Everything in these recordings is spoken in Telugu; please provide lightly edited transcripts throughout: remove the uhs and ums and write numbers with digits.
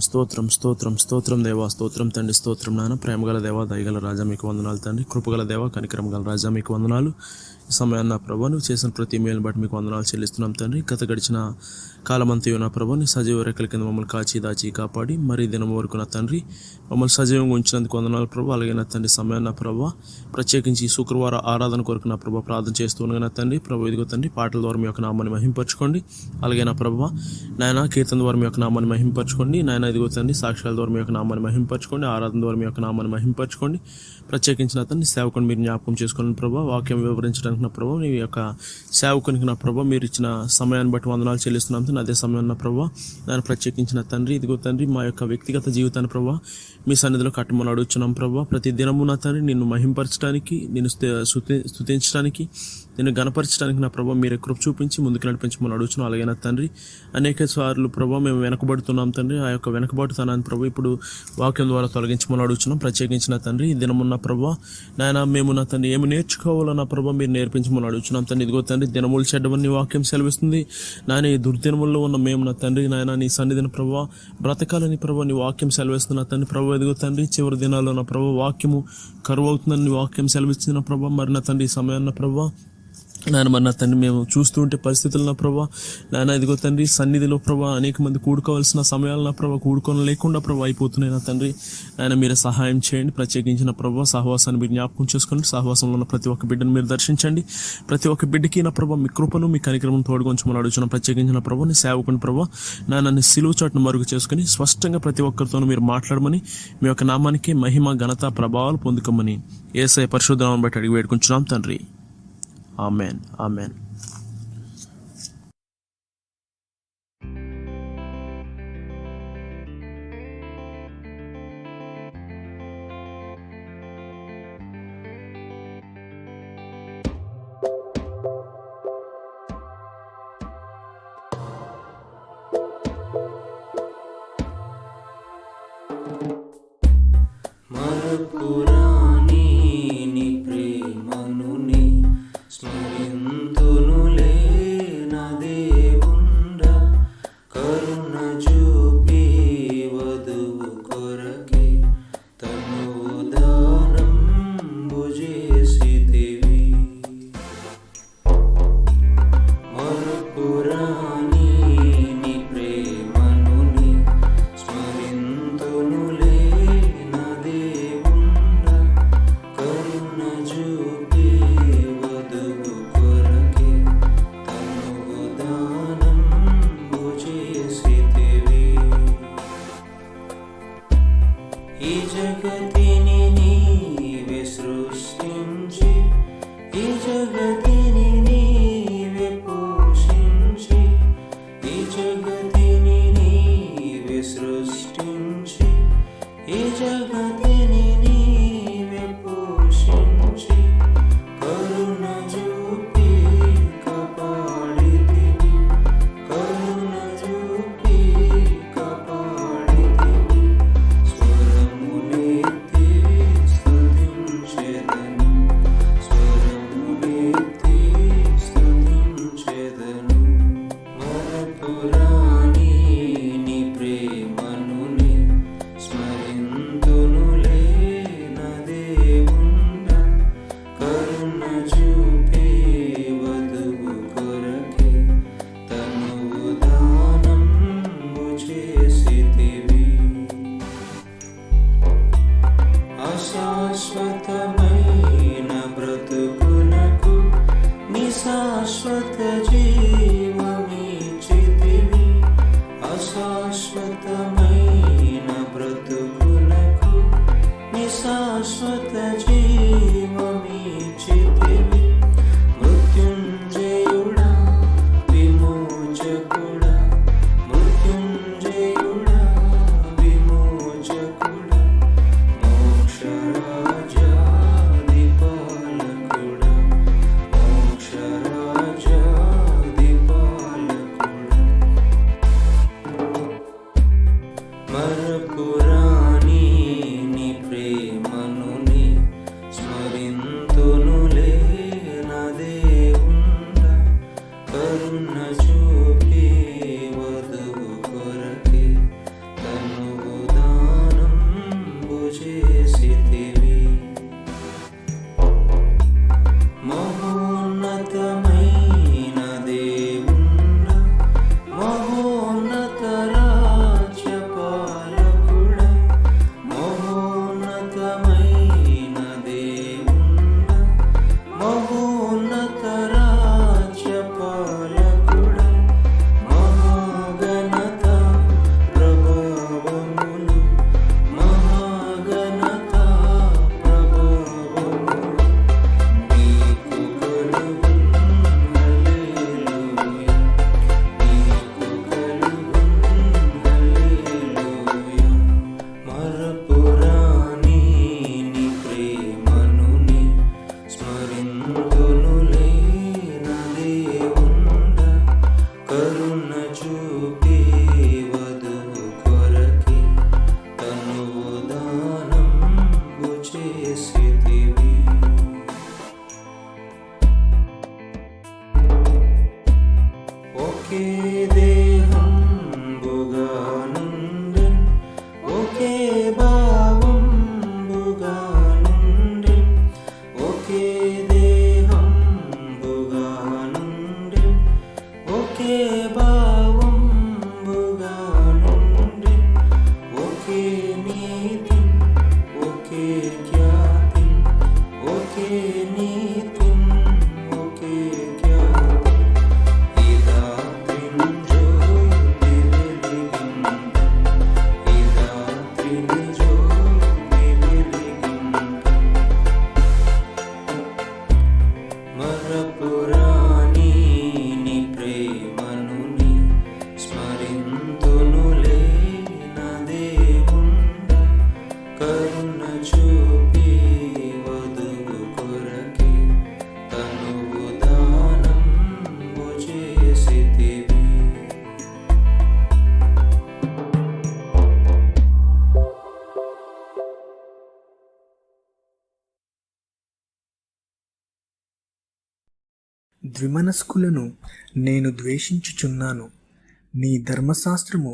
స్తోత్రం స్తోత్రం స్తోత్రం దేవా, స్తోత్రం తండ్రి, స్తోత్రం నాన్న. ప్రేమగల దేవా, దయగల రాజా మీకు వందనాలు తండ్రి. కృపగల దేవా, కనికరం గల రాజా మీకు వందనాలు. ఈ సమయాన్ని నా ప్రభా నువ్వు చేసిన ప్రతి మేలు బట్టి మీకు వందనాలు చెల్లిస్తున్నాం తండ్రి. గత గడిచిన కాలమంతయు నా ప్రభా నీ సజీవ రెక్కల కింద మమ్మల్ని కాచి దాచి కాపాడి మరి దినం వరకు నా తండ్రి మమ్మల్ని సజీవంగా ఉంచినందుకు వందనాలు ప్రభా. అలాగే నా తండ్రి సమయాన్ని నా ప్రభా ప్రత్యేకించి శుక్రవారం ఆరాధన కొరకు నా ప్రభా ప్రార్థన చేస్తున్నాను నా తండ్రి. ప్రభు ఇదిగో తండ్రి పాటల ద్వారా మీ యొక్క నామాన్ని మహింపరచుకోండి. అలాగే నా ప్రభా నాయన కీర్తన ద్వారా మీ యొక్క నామాన్ని మహింపరచుకోండి. నాయన ఇదిగో తండ్రి సాక్ష్యాల ద్వారా మీ యొక్క నామాన్ని మహింపరచుకోండి. ఆరాధన ద్వారా మీ యొక్క నామాన్ని మహింపరచుకోండి. ప్రత్యేకించిన తండ్రి సేవకుని మీరు జ్ఞాపకం చేసుకోండి ప్రభా. వాక్యం వివరించడానికి నా ప్రభా మీ యొక్క సేవకునికి నా ప్రభా మీరు ఇచ్చిన సమయాన్ని బట్టి వందనాలు చెల్లిస్తున్నాం. అదే సమయం నా ప్రభా దాన్ని ప్రత్యేకించిన తండ్రి ఇదిగో తండ్రి మా యొక్క వ్యక్తిగత జీవితాన్ని ప్రభా మీ సన్నిధిలో కట్టమని అడుగుతున్నాం ప్రభా. ప్రతి దినము నా తండ్రి నిన్ను మహింపరచడానికి, నిన్ను స్తుతించడానికి, నిన్ను గణపరచడానికి నా ప్రభా మీరే కృప చూపించి ముందుకు నడిపించమని అడుగుతున్నాం. అలాగే నా తండ్రి అనేక సార్లు ప్రభా మేము వెనకబడుతున్నాం తండ్రి. ఆ యొక్క వెనకబడుతున్నాను ప్రభా ఇప్పుడు వాక్యం ద్వారా తొలగించమని అడుగుతున్నాం. ప్రత్యేకించిన తండ్రి ఈ దినమున్న ప్రభా నాయన మేము నా తండ్రి ఏమి నేర్చుకోవాలో నా ప్రభా మీరు నేర్పించమని అడుగుతున్నాం తండ్రి. ఇదిగో తండ్రి దినములు చెడ్డవని వాక్యం సెలవిస్తుంది. నాయన ఈ దుర్దినముల్లో ఉన్న మేము నా తండ్రి నాయన నీ సన్నిధిని ప్రభా బ్రతకాలని ప్రభా నీ వాక్యం సెలవిస్తున్న తండ్రి. ప్రభా ఇదిగో తండ్రి చివరి దినాల్లో నా ప్రభా వాక్యము కరువు అవుతుందని నీ వాక్యం సెలవిస్తున్న ప్రభా మరి నా తండ్రి ఈ సమయాన్న ప్రభా నాయన మరి నా తండ్రి మేము చూస్తూ ఉంటే పరిస్థితులు నా ప్రభా నాయన ఇదిగో తండ్రి సన్నిధిలో ప్రభా అనేక మంది కూడుకోవాల్సిన సమయాలు నా ప్రభా కూడుకొని లేకుండా ప్రభా అయిపోతున్నాయి నా తండ్రి. నాయన మీరే సహాయం చేయండి. ప్రత్యేకించిన ప్రభా సహవాసాన్ని మీరు జ్ఞాపకం చేసుకోండి. సహవాసంలో ఉన్న ప్రతి ఒక్క బిడ్డను మీరు దర్శించండి. ప్రతి ఒక్క బిడ్డకి నా ప్రభా మీ కృపను మీ కనికరమును తోడుగొంచమని అడుగుతున్నాం. ప్రత్యేకించిన ప్రభా నీ సేవకుని ప్రభా నన్ను సిలువ చాటును మరుగు చేసుకుని స్పష్టంగా ప్రతి ఒక్కరితోనూ మీరు మాట్లాడమని మీ యొక్క నామానికి మహిమ ఘనత ప్రభావాలు పొందుకోమని యేసయ్య పరిశుద్ధ నామమును బట్టి అడిగి వేడుకుంటున్నాం తండ్రి. Amen amen. మరపురాని నీ ప్రేమను స్మరింతునులే నా దేవుండా. కరుణ చూపి వధువు కొరకే తను దానంబు చేసితివి. మరపురాని నీ ప్రేమను స్మరింతునులే నా దేవుండా. కరుణ చూపి వధువు కొరకే తను దానంబు చేసితివి. ఈ జగతిని నీవే సృష్టించి, ఈ జగతిని నీవే పోషించి, ఈ జగతిని నీవే సృష్టించి, ఈ జగతిని నీవే పోషించి, కరుణ చూపి కాపాడితివి, కరుణ చూపి కాపాడితివి. స్వరములెత్తి స్తుతించెదను, స్వరములెత్తి స్తుతించెదను. మరపురాని నీ ప్రేమను స్మరింతునులే నా దేవుండా. కరుణ చూపి వధువు కొరకే తను దానంబు చేసితివి. అశాశ్వతమైన బ్రతుకునకు నీ శాశ్వత జీవమిచ్చితివి. అశాశ్వతమైన బ్రతుకునకు నీ శాశ్వత జీవమిచ్చితివి. మృత్యుంజయుడా విమోచకుడా, మృత్యుంజయుడా విమోచకుడా, మోక్షరాజాధిపాలకుడా, మోక్షరాజాధిపాలకుడా. మరపురాని నీ ప్రేమను స్మరింతునులే నా దేవుండా. కరుణ చూపి వధువు కొరకే తను ద్విమనస్కులను నేను ద్వేషించుచున్నాను. నీ ధర్మశాస్త్రము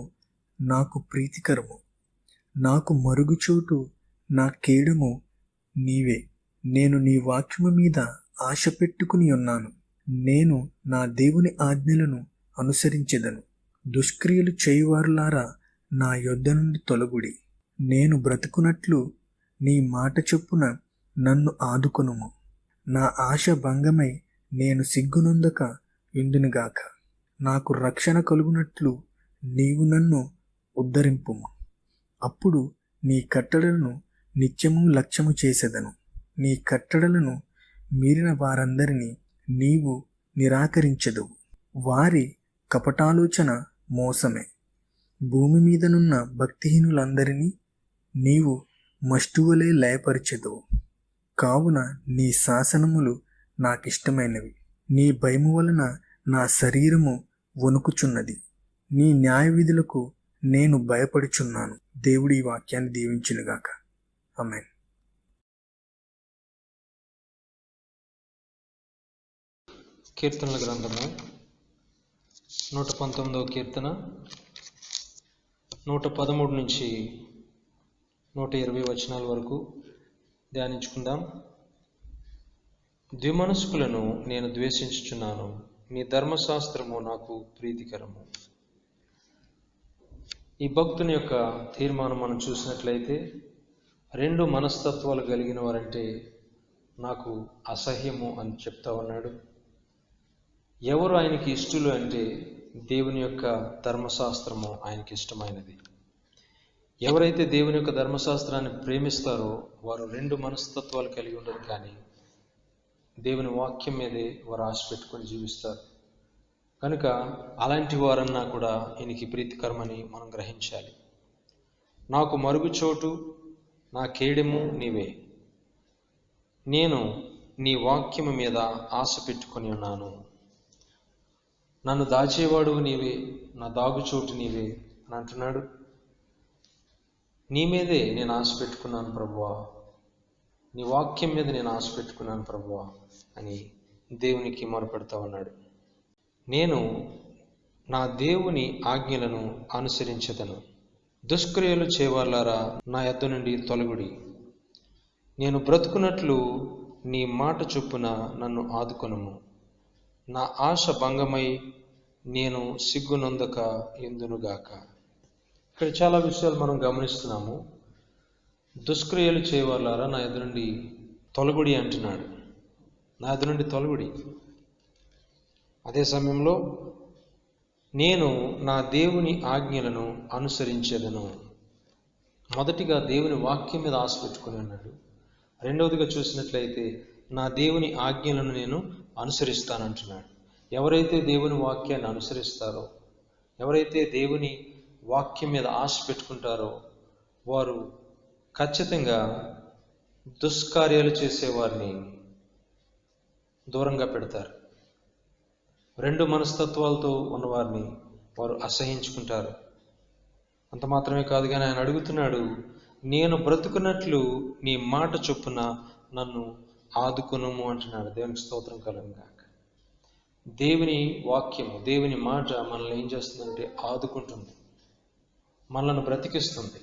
నాకు ప్రీతికరము. నాకు మరుగుచోటు, నా కేడము నీవే. నేను నీ వాక్యము మీద ఆశ పెట్టుకుని ఉన్నాను. నేను నా దేవుని ఆజ్ఞలను అనుసరించెదను. దుష్క్రియలు చేయువారులారా, నా యొద్ద నుండి తొలగుడి. నేను బ్రతుకున్నట్లు నీ మాట చొప్పున నన్ను ఆదుకొనుము. నా ఆశ భంగమై నేను సిగ్గునొందక యుందునుగాక. నాకు రక్షణ కలుగునట్లు నీవు నన్ను ఉద్ధరింపుము. అప్పుడు నీ కట్టడలను నిత్యము లక్ష్యము చేసేదను. నీ కట్టడలను మీరిన వారందరినీ నీవు నిరాకరించెదవు. వారి కపటాలోచన మోసమే. భూమి మీదనున్న భక్తిహీనులందరినీ నీవు మష్టువలే లయపరిచెదవు. కావున నీ శాసనములు నాకిష్టమైనవి. నీ భయము వలన నా శరీరము వణుకుచున్నది. నీ న్యాయ విధులకు నేను భయపడుచున్నాను. దేవుడి ఈ వాక్యాన్ని దీవించునుగాక. ఆమేన్. కీర్తనల గ్రంథము 119వ కీర్తన 113 నుంచి 120 వచనాల వరకు ధ్యానించుకుందాం. ద్విమనస్కులను నేను ద్వేషించుచున్నాను. నీ ధర్మశాస్త్రము నాకు ప్రీతికరము. ఈ భక్తుని యొక్క తీర్మానం మనం చూసినట్లయితే, రెండు మనస్తత్వాలు కలిగిన వారంటే నాకు అసహ్యము అని చెప్తా ఉన్నాడు. ఎవరు ఆయనకి ఇష్టలు అంటే దేవుని యొక్క ధర్మశాస్త్రము ఆయనకి ఇష్టమైనది. ఎవరైతే దేవుని యొక్క ధర్మశాస్త్రాన్ని ప్రేమిస్తారో వారు రెండు మనస్తత్వాలు కలిగి ఉండరు, కానీ దేవుని వాక్యం మీదే వారు ఆశ పెట్టుకొని జీవిస్తారు. కనుక అలాంటి వారన్నా కూడా ఈయనకి ప్రీతికరమని మనం గ్రహించాలి. నాకు మరుగుచోటు, నా కేడెము నీవే. నేను నీ వాక్యము మీద ఆశ పెట్టుకొని ఉన్నాను. నన్ను దాచేవాడు నీవే, నా దాగుచోటు నీవే అని అంటున్నాడు. నీ మీదే నేను ఆశ పెట్టుకున్నాను ప్రభువా, నీ వాక్యం మీద నేను ఆశ పెట్టుకున్నాను ప్రభువా అని దేవునికి మొరపెడతా ఉన్నాడు. నేను నా దేవుని ఆజ్ఞలను అనుసరించెదను. దుష్క్రియలు చేయవారులారా, నా యొద్ద నుండి తొలగుడి. నేను బ్రతుకున్నట్లు నీ మాట చొప్పున నన్ను ఆదుకొనుము. నా ఆశ భంగమై నేను సిగ్గునొందక యుందునుగాక. ఇక్కడ చాలా విషయాలు మనం గమనిస్తున్నాము. దుష్క్రియలు చేయవారులారా, నా యొద్ద నుండి తొలగుడి అంటున్నాడు. నా యొద్ద నుండి తొలగుడి. అదే సమయంలో నేను నా దేవుని ఆజ్ఞలను అనుసరించేదను. మొదటిగా దేవుని వాక్యం మీద ఆశ పెట్టుకుని ఉన్నాడు. రెండవదిగా చూసినట్లయితే నా దేవుని ఆజ్ఞలను నేను అనుసరిస్తానంటున్నాడు. ఎవరైతే దేవుని వాక్యాన్ని అనుసరిస్తారో, ఎవరైతే దేవుని వాక్యం మీద ఆశ పెట్టుకుంటారో వారు ఖచ్చితంగా దుష్కార్యాలు చేసేవారిని దూరంగా పెడతారు. రెండు మనస్తత్వాలతో ఉన్నవారిని వారు అసహించుకుంటారు. అంత మాత్రమే కాదు, కానీ ఆయన అడుగుతున్నాడు, నేను బ్రతుకున్నట్లు నీ మాట చొప్పున నన్ను ఆదుకొనుము అంటున్నాడు. దేవునికి స్తోత్రం కలుగును గాక. దేవుని వాక్యము, దేవుని మాట మనల్ని ఏం చేస్తుందంటే ఆదుకుంటుంది, మనల్ని బ్రతికిస్తుంది.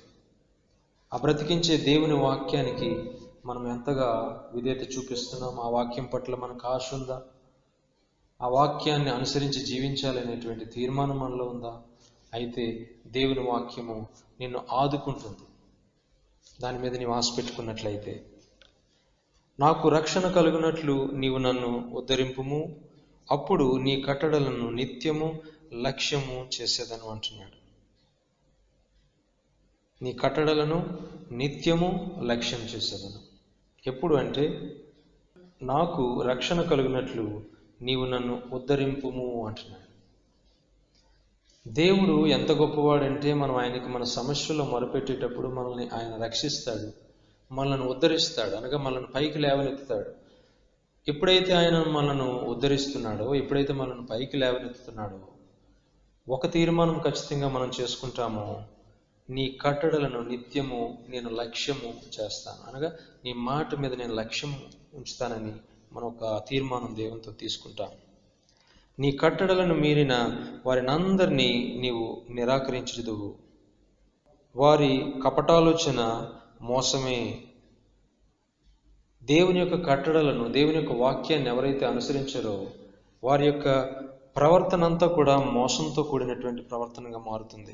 ఆ బ్రతికించే దేవుని వాక్యానికి మనం ఎంతగా విధేయత చూపిస్తున్నాం? ఆ వాక్యం పట్ల మనకు ఆశ ఉందా? ఆ వాక్యాన్ని అనుసరించి జీవించాలనేటువంటి తీర్మానం మనలో ఉందా? అయితే దేవుని వాక్యము నిన్ను ఆదుకుంటుంది. దాని మీద నీవు ఆశ పెట్టుకున్నట్లయితే. నాకు రక్షణ కలుగునట్లు నీవు నన్ను ఉద్ధరింపుము. అప్పుడు నీ కట్టడలను నిత్యము లక్ష్యము చేసేదను అంటున్నాడు. నీ కట్టడలను నిత్యము లక్ష్యం చేసేదను. ఎప్పుడు అంటే నాకు రక్షణ కలుగునట్లు నీవు నన్ను ఉద్ధరింపుము అంటున్నాడు. దేవుడు ఎంత గొప్పవాడంటే మనం ఆయనకి మన సమస్యల్లో మొరపెట్టేటప్పుడు మనల్ని ఆయన రక్షిస్తాడు, మనల్ని ఉద్ధరిస్తాడు, అనగా మనల్ని పైకి లేవనెత్తుతాడు. ఎప్పుడైతే ఆయన మనల్ని ఉద్ధరిస్తున్నాడో, ఎప్పుడైతే మనల్ని పైకి లేవనెత్తుతున్నాడో, ఒక తీర్మానం ఖచ్చితంగా మనం చేసుకుంటామో, నీ కట్టడలను నిత్యము నేను లక్ష్యము చేస్తాను, అనగా నీ మాట మీద నేను లక్ష్యం ఉంచుతానని మనం ఒక తీర్మానం దేవునితో తీసుకుంటాం. నీ కట్టడలను మీరిన వారినందరినీ నీవు నిరాకరించుదువు. వారి కపటాలోచన మోసమే. దేవుని యొక్క కట్టడలను, దేవుని యొక్క వాక్యాన్ని ఎవరైతే అనుసరించారో వారి యొక్క ప్రవర్తన అంతా కూడా మోసంతో కూడినటువంటి ప్రవర్తనగా మారుతుంది.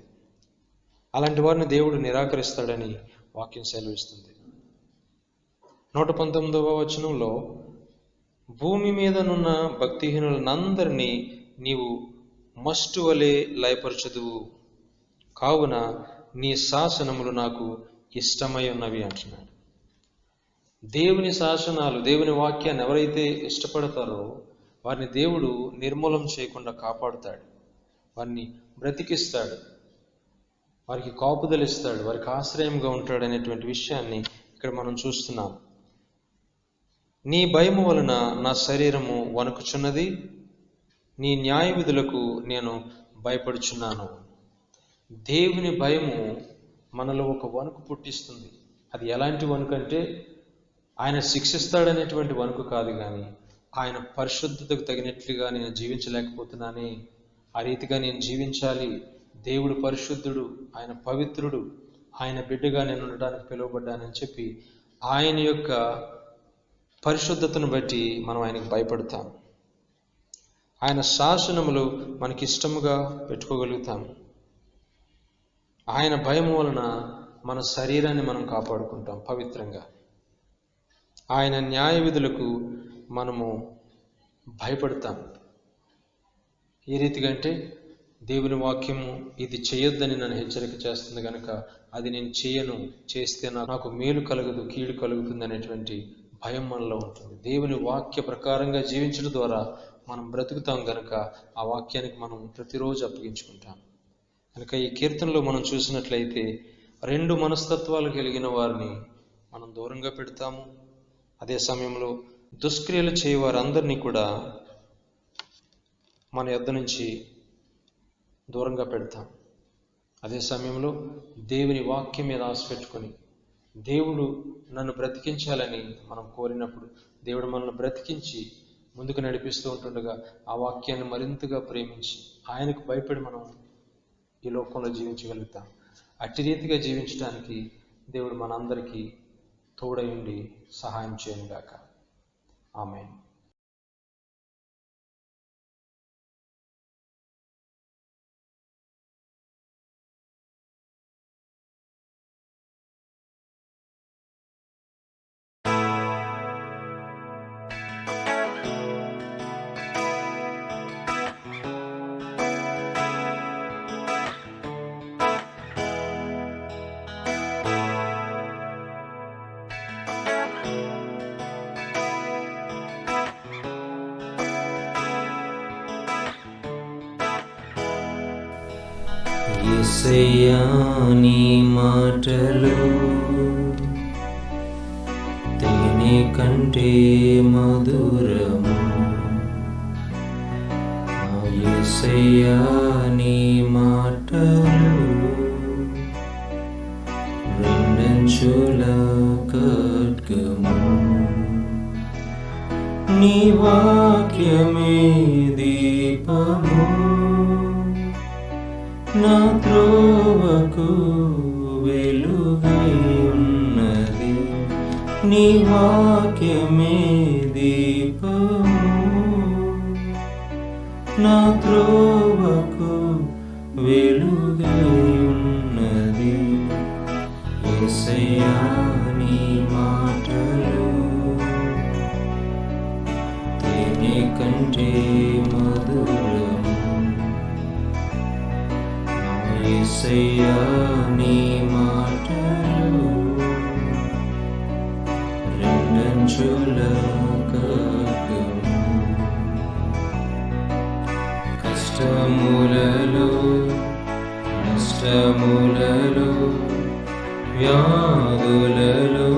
అలాంటి వారిని దేవుడు నిరాకరిస్తాడని వాక్యం సెలవిస్తుంది. 119వ వచనంలో, భూమి మీదనున్న భక్తిహీనులందరినీ నీవు మస్టు వలె లయపరచుదువు, కావున నీ శాసనములు నాకు ఇష్టమై ఉన్నవి అంటున్నాడు. దేవుని శాసనాలు, దేవుని వాక్యాన్ని ఎవరైతే ఇష్టపడతారో వారిని దేవుడు నిర్మూలం చేయకుండా కాపాడుతాడు, వారిని బ్రతికిస్తాడు, వారికి కాపుదలిస్తాడు, వారికి ఆశ్రయంగా ఉంటాడు అనేటువంటి విషయాన్ని ఇక్కడ మనం చూస్తున్నాం. నీ భయము వలన నా శరీరము వణుకుచున్నది, నీ న్యాయ విధులకు నేను భయపడుచున్నాను. దేవుని భయము మనలో ఒక వణుకు పుట్టిస్తుంది. అది ఎలాంటి వణుకు అంటే ఆయన శిక్షిస్తాడనేటువంటి వణుకు కాదు, కానీ ఆయన పరిశుద్ధతకు తగినట్లుగా నేను జీవించలేకపోతున్నానే, ఆ రీతిగా నేను జీవించాలి, దేవుడు పరిశుద్ధుడు, ఆయన పవిత్రుడు, ఆయన బిడ్డగా నేను ఉండడానికి పిలువబడ్డానని చెప్పి ఆయన యొక్క పరిశుద్ధతను బట్టి మనం ఆయనకు భయపడతాం. ఆయన శాసనములు మనకి ఇష్టముగా పెట్టుకోగలుగుతాం. ఆయన భయం వలన మన శరీరాన్ని మనం కాపాడుకుంటాం పవిత్రంగా. ఆయన న్యాయ విధులకు మనము భయపడతాం. ఏ రీతిగా అంటే దేవుని వాక్యము ఇది చేయొద్దని నన్ను హెచ్చరిక చేస్తుంది కనుక అది నేను చేయను, చేస్తే నాకు మేలు కలగదు, కీడు కలుగుతుంది అనేటువంటి భయం మనలో ఉంటుంది. దేవుని వాక్య ప్రకారంగా జీవించడం ద్వారా మనం బ్రతుకుతాం కనుక ఆ వాక్యానికి మనం ప్రతిరోజు అప్పగించుకుంటాం. కనుక ఈ కీర్తనలో మనం చూసినట్లయితే 2 మనస్తత్వాలు కలిగిన వారిని మనం దూరంగా పెడతాము. అదే సమయంలో దుష్క్రియలు చేయవారందరినీ కూడా మన యొద్ద నుంచి దూరంగా పెడతాం. అదే సమయంలో దేవుని వాక్యం మీద ఆశ పెట్టుకొని దేవుడు నన్ను బ్రతికించాలని మనం కోరినప్పుడు దేవుడు మనల్ని బ్రతికించి ముందుకు నడిపిస్తూ ఉంటుండగా ఆ వాక్యాన్ని మరింతగా ప్రేమించి ఆయనకు భయపడి మనం ఈ లోకంలో జీవించగలుగుతాం. అట్టి రీతిగా జీవించడానికి దేవుడు మనందరికీ తోడై ఉండి సహాయం చేయనుగాక. ఆమేన్. యేసయ్యా నీ మాటలు తేనె కంటే మధురము, యేసయ్యా నీ మాటలు రెండంచుల ఖడ్గము, నీ వాక్యమే దీపము నా త్రోవకు వెలుగై ఉన్నది, నీ వాక్యమే దీపము నా త్రోవకు వెలుగై ఉన్నది. యేసయ్యా నీ మాటలు తేనె కంటే మధురము, యేసయ్యా నీ మాటలు రెండంచుల ఖడ్గము. కష్టములలో నష్టములలో వ్యాధులలో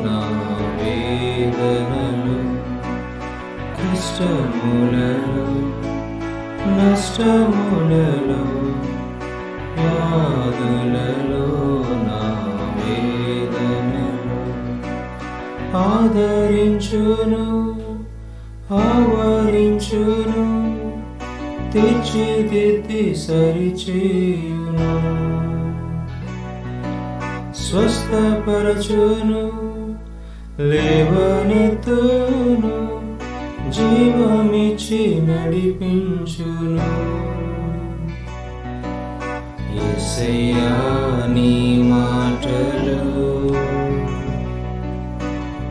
నా వేదనలు, కష్టములలో నష్టములలో వ్యాధులలో నా వేదనలు ఆదరించును, ఆవరించును తీర్చిదిద్ది సరిచేయును. స్వస్థపరచును, లేవనెత్తును, జీవమిచ్చి నడిపించును. యేసయ్యా నీ మాటలు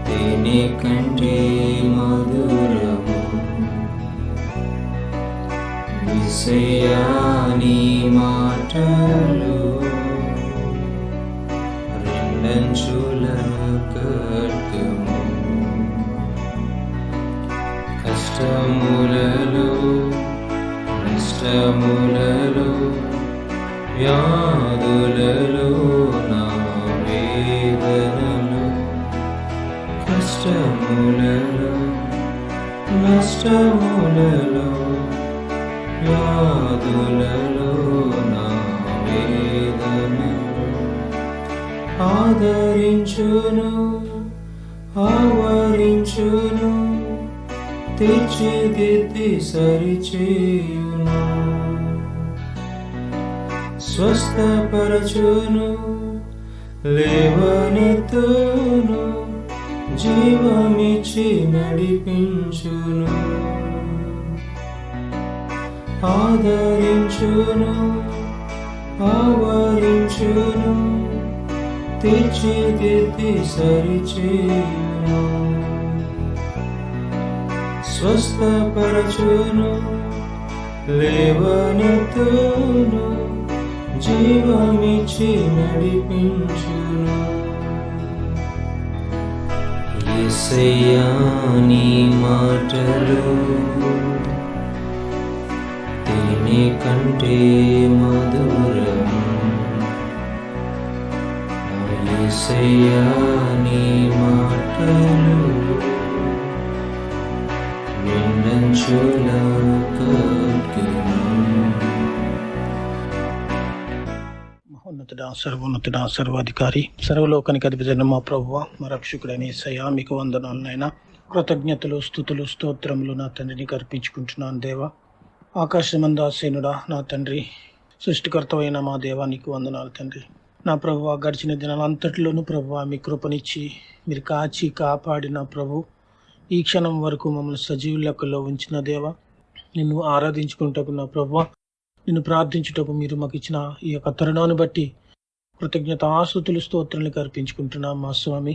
తేనె కంటే మధురము. యేసయ్యా నీ మాటలు రెండంచుల ఖడ్గము. కష్టములలో నష్టములలో వ్యాధులలో నా వేదనలు, కష్టములలో నష్టములలో వ్యాధులలో నా వేదనలు ఆదరించును, ఆవరించును, తీర్చిదిద్ది సరిచేయును. స్వస్థపరచును, లేవనెత్తును, జీవమిచ్చి నడిపించును. ఆదరించును, ఆవరించును, తీర్చిదిద్ది సరిచేయును. స్వస్థపరచును, లేవనెత్తును, జీవమిచ్చి నడిపించును. యేసయ్యా నీ మాటలు తేనె కంటే మధురము. యేసయ్యా నీ మాటలు రెండంచుల ఖడ్గము. మహోన్నతుడా, సర్వోన్నతుడా, సర్వాధికారి, సర్వలోకానికి అధిపతి మా ప్రభువా, మా రక్షకుడైన యేసయ్యా మీకు వందనాలనైనా. కృతజ్ఞతలు, స్తుతులు, స్తోత్రములు నా తండ్రిని అర్పించుకుంటున్నాను దేవా. ఆకాశమందాసీనుడా నా తండ్రి, సృష్టికర్తవైన మా దేవా నీకు వందనాలు తండ్రి. నా ప్రభువా, గడిచిన దినాలంతటిలోనూ ప్రభువా మీ కృపనిచ్చి మీరు కాచి కాపాడిన ప్రభు ఈ క్షణం వరకు మమ్మల్ని సజీవ లెక్కలో ఉంచిన దేవా, నిన్ను ఆరాధించుకుంటకు నా ప్రభువా, నిన్ను ప్రార్థించుటకు మీరు మాకు ఇచ్చిన ఈ యొక్క తరుణాన్ని బట్టి కృతజ్ఞత ఆస్తుతులు స్తోత్రాలకు అర్పించుకుంటున్నాం మా స్వామి.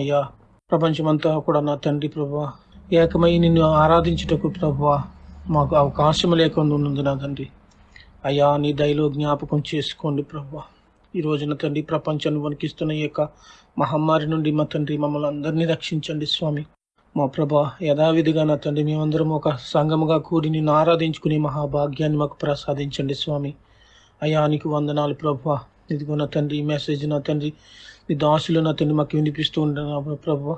అయ్యా, ప్రపంచమంతా కూడా నా తండ్రి ప్రభువా ఏకమై నిన్ను ఆరాధించుటకు ప్రభువా మాకు అవకాశం లేకుండా ఉన్నది నా తండ్రి. అయ్యా, నీ దయలో జ్ఞాపకం చేసుకోండి ప్రభువా. ఈ రోజున తండ్రి ప్రపంచాన్ని వణికిస్తున్న ఈ యొక్క మహమ్మారి నుండి మా తండ్రి మమ్మల్ని అందరినీ రక్షించండి స్వామి. మా ప్రభా, యథావిధిగా నా తండ్రి మేమందరం ఒక సంఘముగా కూడి నిన్ను ఆరాధించుకునే మహాభాగ్యాన్ని మాకు ప్రసాదించండి స్వామి. అయ్యా నీకు వందనాలు ప్రభువా. ఇదిగో నా తండ్రి ఈ మెసేజ్ నా తండ్రి మీ దాసులు నా తండ్రి మాకు వినిపిస్తూ ఉంటాను ప్రభువా.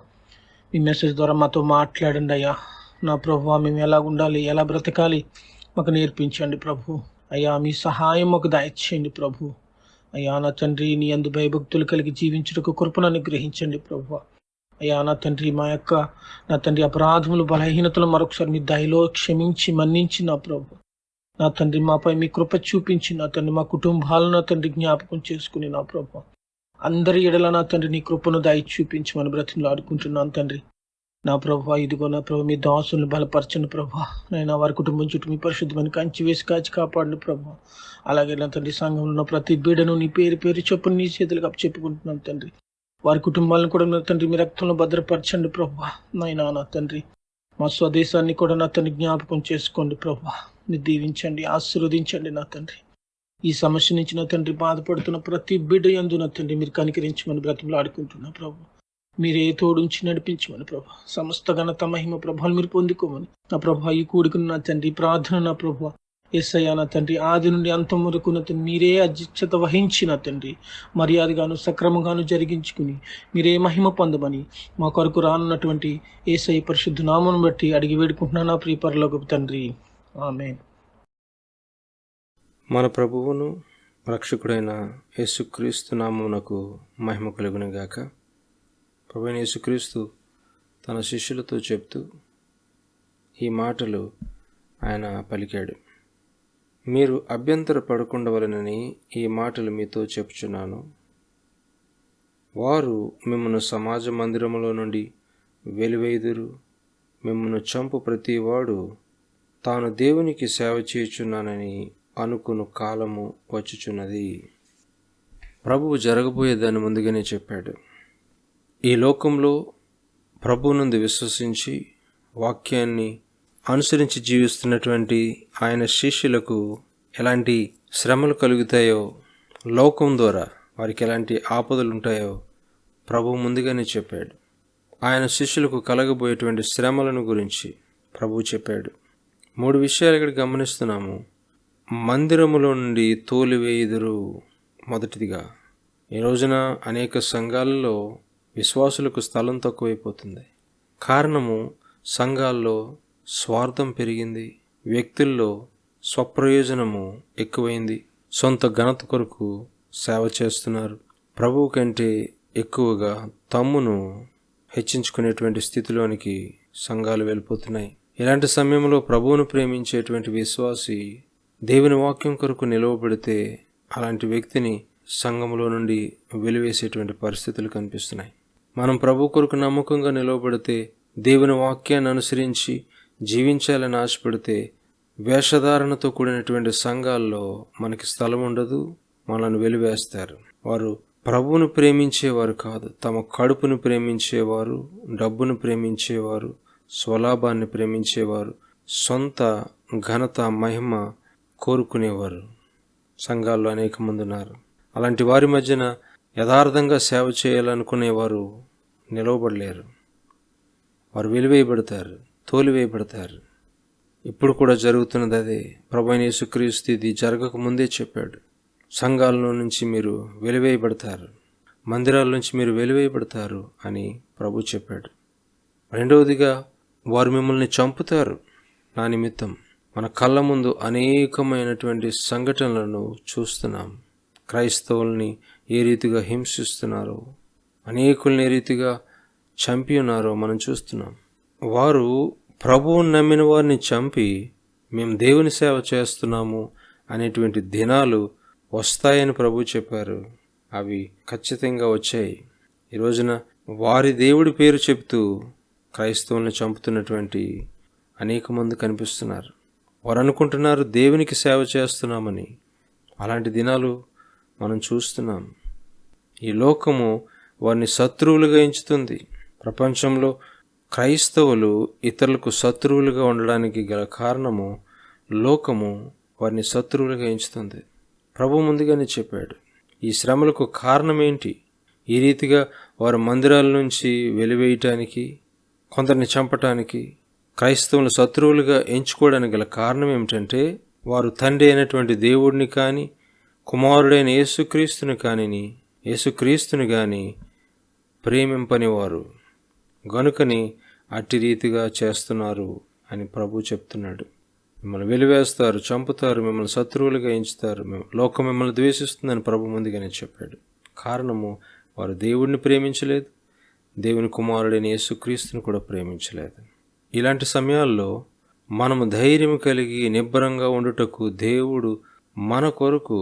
మీ మెసేజ్ ద్వారా మాతో మాట్లాడండి అయ్యా. నా ప్రభువా, మేము ఎలా ఉండాలి, ఎలా బ్రతకాలి మాకు నేర్పించండి ప్రభు. అయ్యా, మీ సహాయం మాకు దయచేయండి ప్రభు. అయ్యా నా తండ్రి, నీ యందు భయభక్తులు కలిగి జీవించుటకు కృపను అనుగ్రహించండి ప్రభు. అయ్యా నా తండ్రి, మా యొక్క నా తండ్రి అపరాధములు బలహీనతలు మరొకసారి మీ దయలో క్షమించి మన్నించి నా ప్రభు. నా తండ్రి మాపై మీ కృప చూపించి నా తండ్రి మా కుటుంబాలను నా తండ్రి జ్ఞాపకం చేసుకుని నా ప్రభు అందరి ఎడల నా తండ్రి నీ కృపను దయ చూపించమని బ్రతిమలు ఆడుకుంటున్నాను తండ్రి. నా ప్రభు, ఇదిగో నా ప్రభు మీ దాసులను బలపరచండి ప్రభు. నైనా వారి కుటుంబం చుట్టూ మీ పరిశుద్ధమైన కంచి వేసి కాచి కాపాడండి ప్రభు. అలాగే నా తండ్రి సంఘంలో ఉన్న ప్రతి బిడ్డను నీ పేరు పేరు చొప్పున నీ చేతులకు అప్పచెప్పుకుంటున్నాను తండ్రి. వారి కుటుంబాలను కూడా నా తండ్రి మీ రక్తంలో భద్రపరచండి ప్రభు. నైనా నా తండ్రి మా స్వదేశాన్ని కూడా నా తండ్రి జ్ఞాపకం చేసుకోండి ప్రభు. మీరు దీవించండి, ఆశీర్వదించండి నా తండ్రి. ఈ సమస్య నుంచి నా తండ్రి బాధపడుతున్న ప్రతి బిడ్డ యందు నా తండ్రి మీరు కనికరించమని బ్రతిమలు ఆడుకుంటున్నా ప్రభు. మీరే తోడుంచి నడిపించమని ప్రభు. సమస్త ఘనత మహిమ ప్రభావాలు మీరు పొందుకోమని నా ప్రభు. ఈ కూడుకున్న నా తండ్రి ప్రార్థన నా ప్రభు యేసయ్యా నా తండ్రి ఆది నుండి అంతం వరకు నా తండ్రి మీరే అధ్యక్షత వహించిన తండ్రి మర్యాదగాను సక్రమంగాను జరిగించుకుని మీరే మహిమ పొందమని మా కొరకు రానున్నటువంటి యేసయ్య పరిశుద్ధ నామమును బట్టి అడిగి వేడుకుంటున్నా నా ప్రియ పరలోకపు తండ్రి, ఆమేన్. మన ప్రభువును రక్షకుడైన యేసుక్రీస్తు నామమునకు మహిమ కలుగును గాక. ప్రభువైన యేసుక్రీస్తు తన శిష్యులతో చెప్తూ ఈ మాటలు ఆయన పలికాడు. మీరు అభ్యంతర పడకుండవలనని ఈ మాటలు మీతో చెప్పుచున్నాను. వారు మిమ్మను సమాజ మందిరములో నుండి వెలివేయుదురు. మిమ్మను చంపు ప్రతివాడు తాను దేవునికి సేవ చేయుచున్నానని అనుకును కాలము వచ్చుచున్నది. ప్రభువు జరగబోయేదాన్ని ముందుగానే చెప్పాడు. ఈ లోకంలో ప్రభువు నుండి విశ్వసించి వాక్యాన్ని అనుసరించి జీవిస్తున్నటువంటి ఆయన శిష్యులకు ఎలాంటి శ్రమలు కలుగుతాయో, లోకం ద్వారా వారికి ఎలాంటి ఆపదలు ఉంటాయో ప్రభువు ముందుగానే చెప్పాడు. ఆయన శిష్యులకు కలగబోయేటువంటి శ్రమలను గురించి ప్రభువు చెప్పాడు. 3 విషయాలు ఇక్కడ గమనిస్తున్నాము. మందిరములో నుండి తోలివేయుదురు. మొదటిదిగా, ఈ రోజున అనేక సంఘాలలో విశ్వాసులకు స్థలం తక్కువైపోతుంది. కారణము, సంఘాల్లో స్వార్థం పెరిగింది, వ్యక్తుల్లో స్వప్రయోజనము ఎక్కువైంది, సొంత ఘనత కొరకు సేవ చేస్తున్నారు. ప్రభువు కంటే ఎక్కువగా తమ్మును హెచ్చించుకునేటువంటి స్థితిలోనికి సంఘాలు వెళ్ళిపోతున్నాయి. ఇలాంటి సమయంలో ప్రభువును ప్రేమించేటువంటి విశ్వాసి దేవుని వాక్యం కొరకు నిలవబడితే అలాంటి వ్యక్తిని సంఘంలో నుండి వెలివేసేటువంటి పరిస్థితులు కనిపిస్తున్నాయి. మనం ప్రభు కొరకు నమ్మకంగా నిలవబడితే, దేవుని వాక్యాన్ని అనుసరించి జీవించాలని ఆశపడితే, వేషధారణతో కూడినటువంటి సంఘాల్లో మనకి స్థలం ఉండదు. మనల్ని వెలివేస్తారు. వారు ప్రభువును ప్రేమించేవారు కాదు, తమ కడుపును ప్రేమించేవారు, డబ్బును ప్రేమించేవారు, స్వలాభాన్ని ప్రేమించేవారు, సొంత ఘనత మహిమ కోరుకునేవారు సంఘాల్లో అనేక మంది ఉన్నారు. అలాంటి వారి మధ్యన యథార్థంగా సేవ చేయాలనుకునేవారు నిలవబడలేరు. వారు వెలివేయబడతారు, తోలివేయబడతారు. ఇప్పుడు కూడా జరుగుతున్నది అదే. ప్రభువైన యేసుక్రీస్తు ఇది జరగక ముందే చెప్పాడు. సంఘాల నుంచి మీరు వెలివేయబడతారు, మందిరాల నుంచి మీరు వెలివేయబడతారు అని ప్రభు చెప్పాడు. రెండవదిగా, వారు మిమ్మల్ని చంపుతారు నా నిమిత్తం. మన కళ్ళ ముందు అనేకమైనటువంటి సంఘటనలను చూస్తున్నాం. క్రైస్తవుల్ని ఏ రీతిగా హింసిస్తున్నారో, అనేకుల్ని ఏ రీతిగా చంపి ఉన్నారో మనం చూస్తున్నాం. వారు ప్రభువుని నమ్మిన వారిని చంపి మేము దేవుని సేవ చేస్తున్నాము అనేటువంటి దినాలు వస్తాయని ప్రభు చెప్పారు. అవి ఖచ్చితంగా వచ్చాయి. ఈ రోజున వారి దేవుడి పేరు చెబుతూ క్రైస్తవుల్ని చంపుతున్నటువంటి అనేక మంది కనిపిస్తున్నారు. వారు అనుకుంటున్నారు దేవునికి సేవ చేస్తున్నామని. అలాంటి దినాలు మనం చూస్తున్నాం. ఈ లోకము వారిని శత్రువులుగా ఎంచుతుంది. ప్రపంచంలో క్రైస్తవులు ఇతరులకు శత్రువులుగా ఉండడానికి గల కారణము, లోకము వారిని శత్రువులుగా ఎంచుతుంది. ప్రభు ముందుగానే చెప్పాడు. ఈ శ్రమలకు కారణం ఏంటి? ఈ రీతిగా వారు మందిరాల నుంచి వెలివేయటానికి, కొందరిని చంపటానికి, క్రైస్తవులు శత్రువులుగా ఎంచుకోవడానికి గల కారణం ఏమిటంటే, వారు తండ్రి అయినటువంటి దేవుడిని కానీ, కుమారుడైన యేసుక్రీస్తుని కానీ ప్రేమింపనివారు గనుకని అట్టి రీతిగా చేస్తున్నారు అని ప్రభు చెప్తున్నాడు. మిమ్మల్ని వెలివేస్తారు, చంపుతారు, మిమ్మల్ని శత్రువులుగా ఎంచుతారు, లోకం మిమ్మల్ని ద్వేషిస్తుందని ప్రభు ముందుగానే చెప్పాడు. కారణము, వారు దేవుడిని ప్రేమించలేదు, దేవుని కుమారుడైన యేసుక్రీస్తుని కూడా ప్రేమించలేదు. ఇలాంటి సమయాల్లో మనము ధైర్యం కలిగి నిబ్బరంగా ఉండుటకు దేవుడు మన కొరకు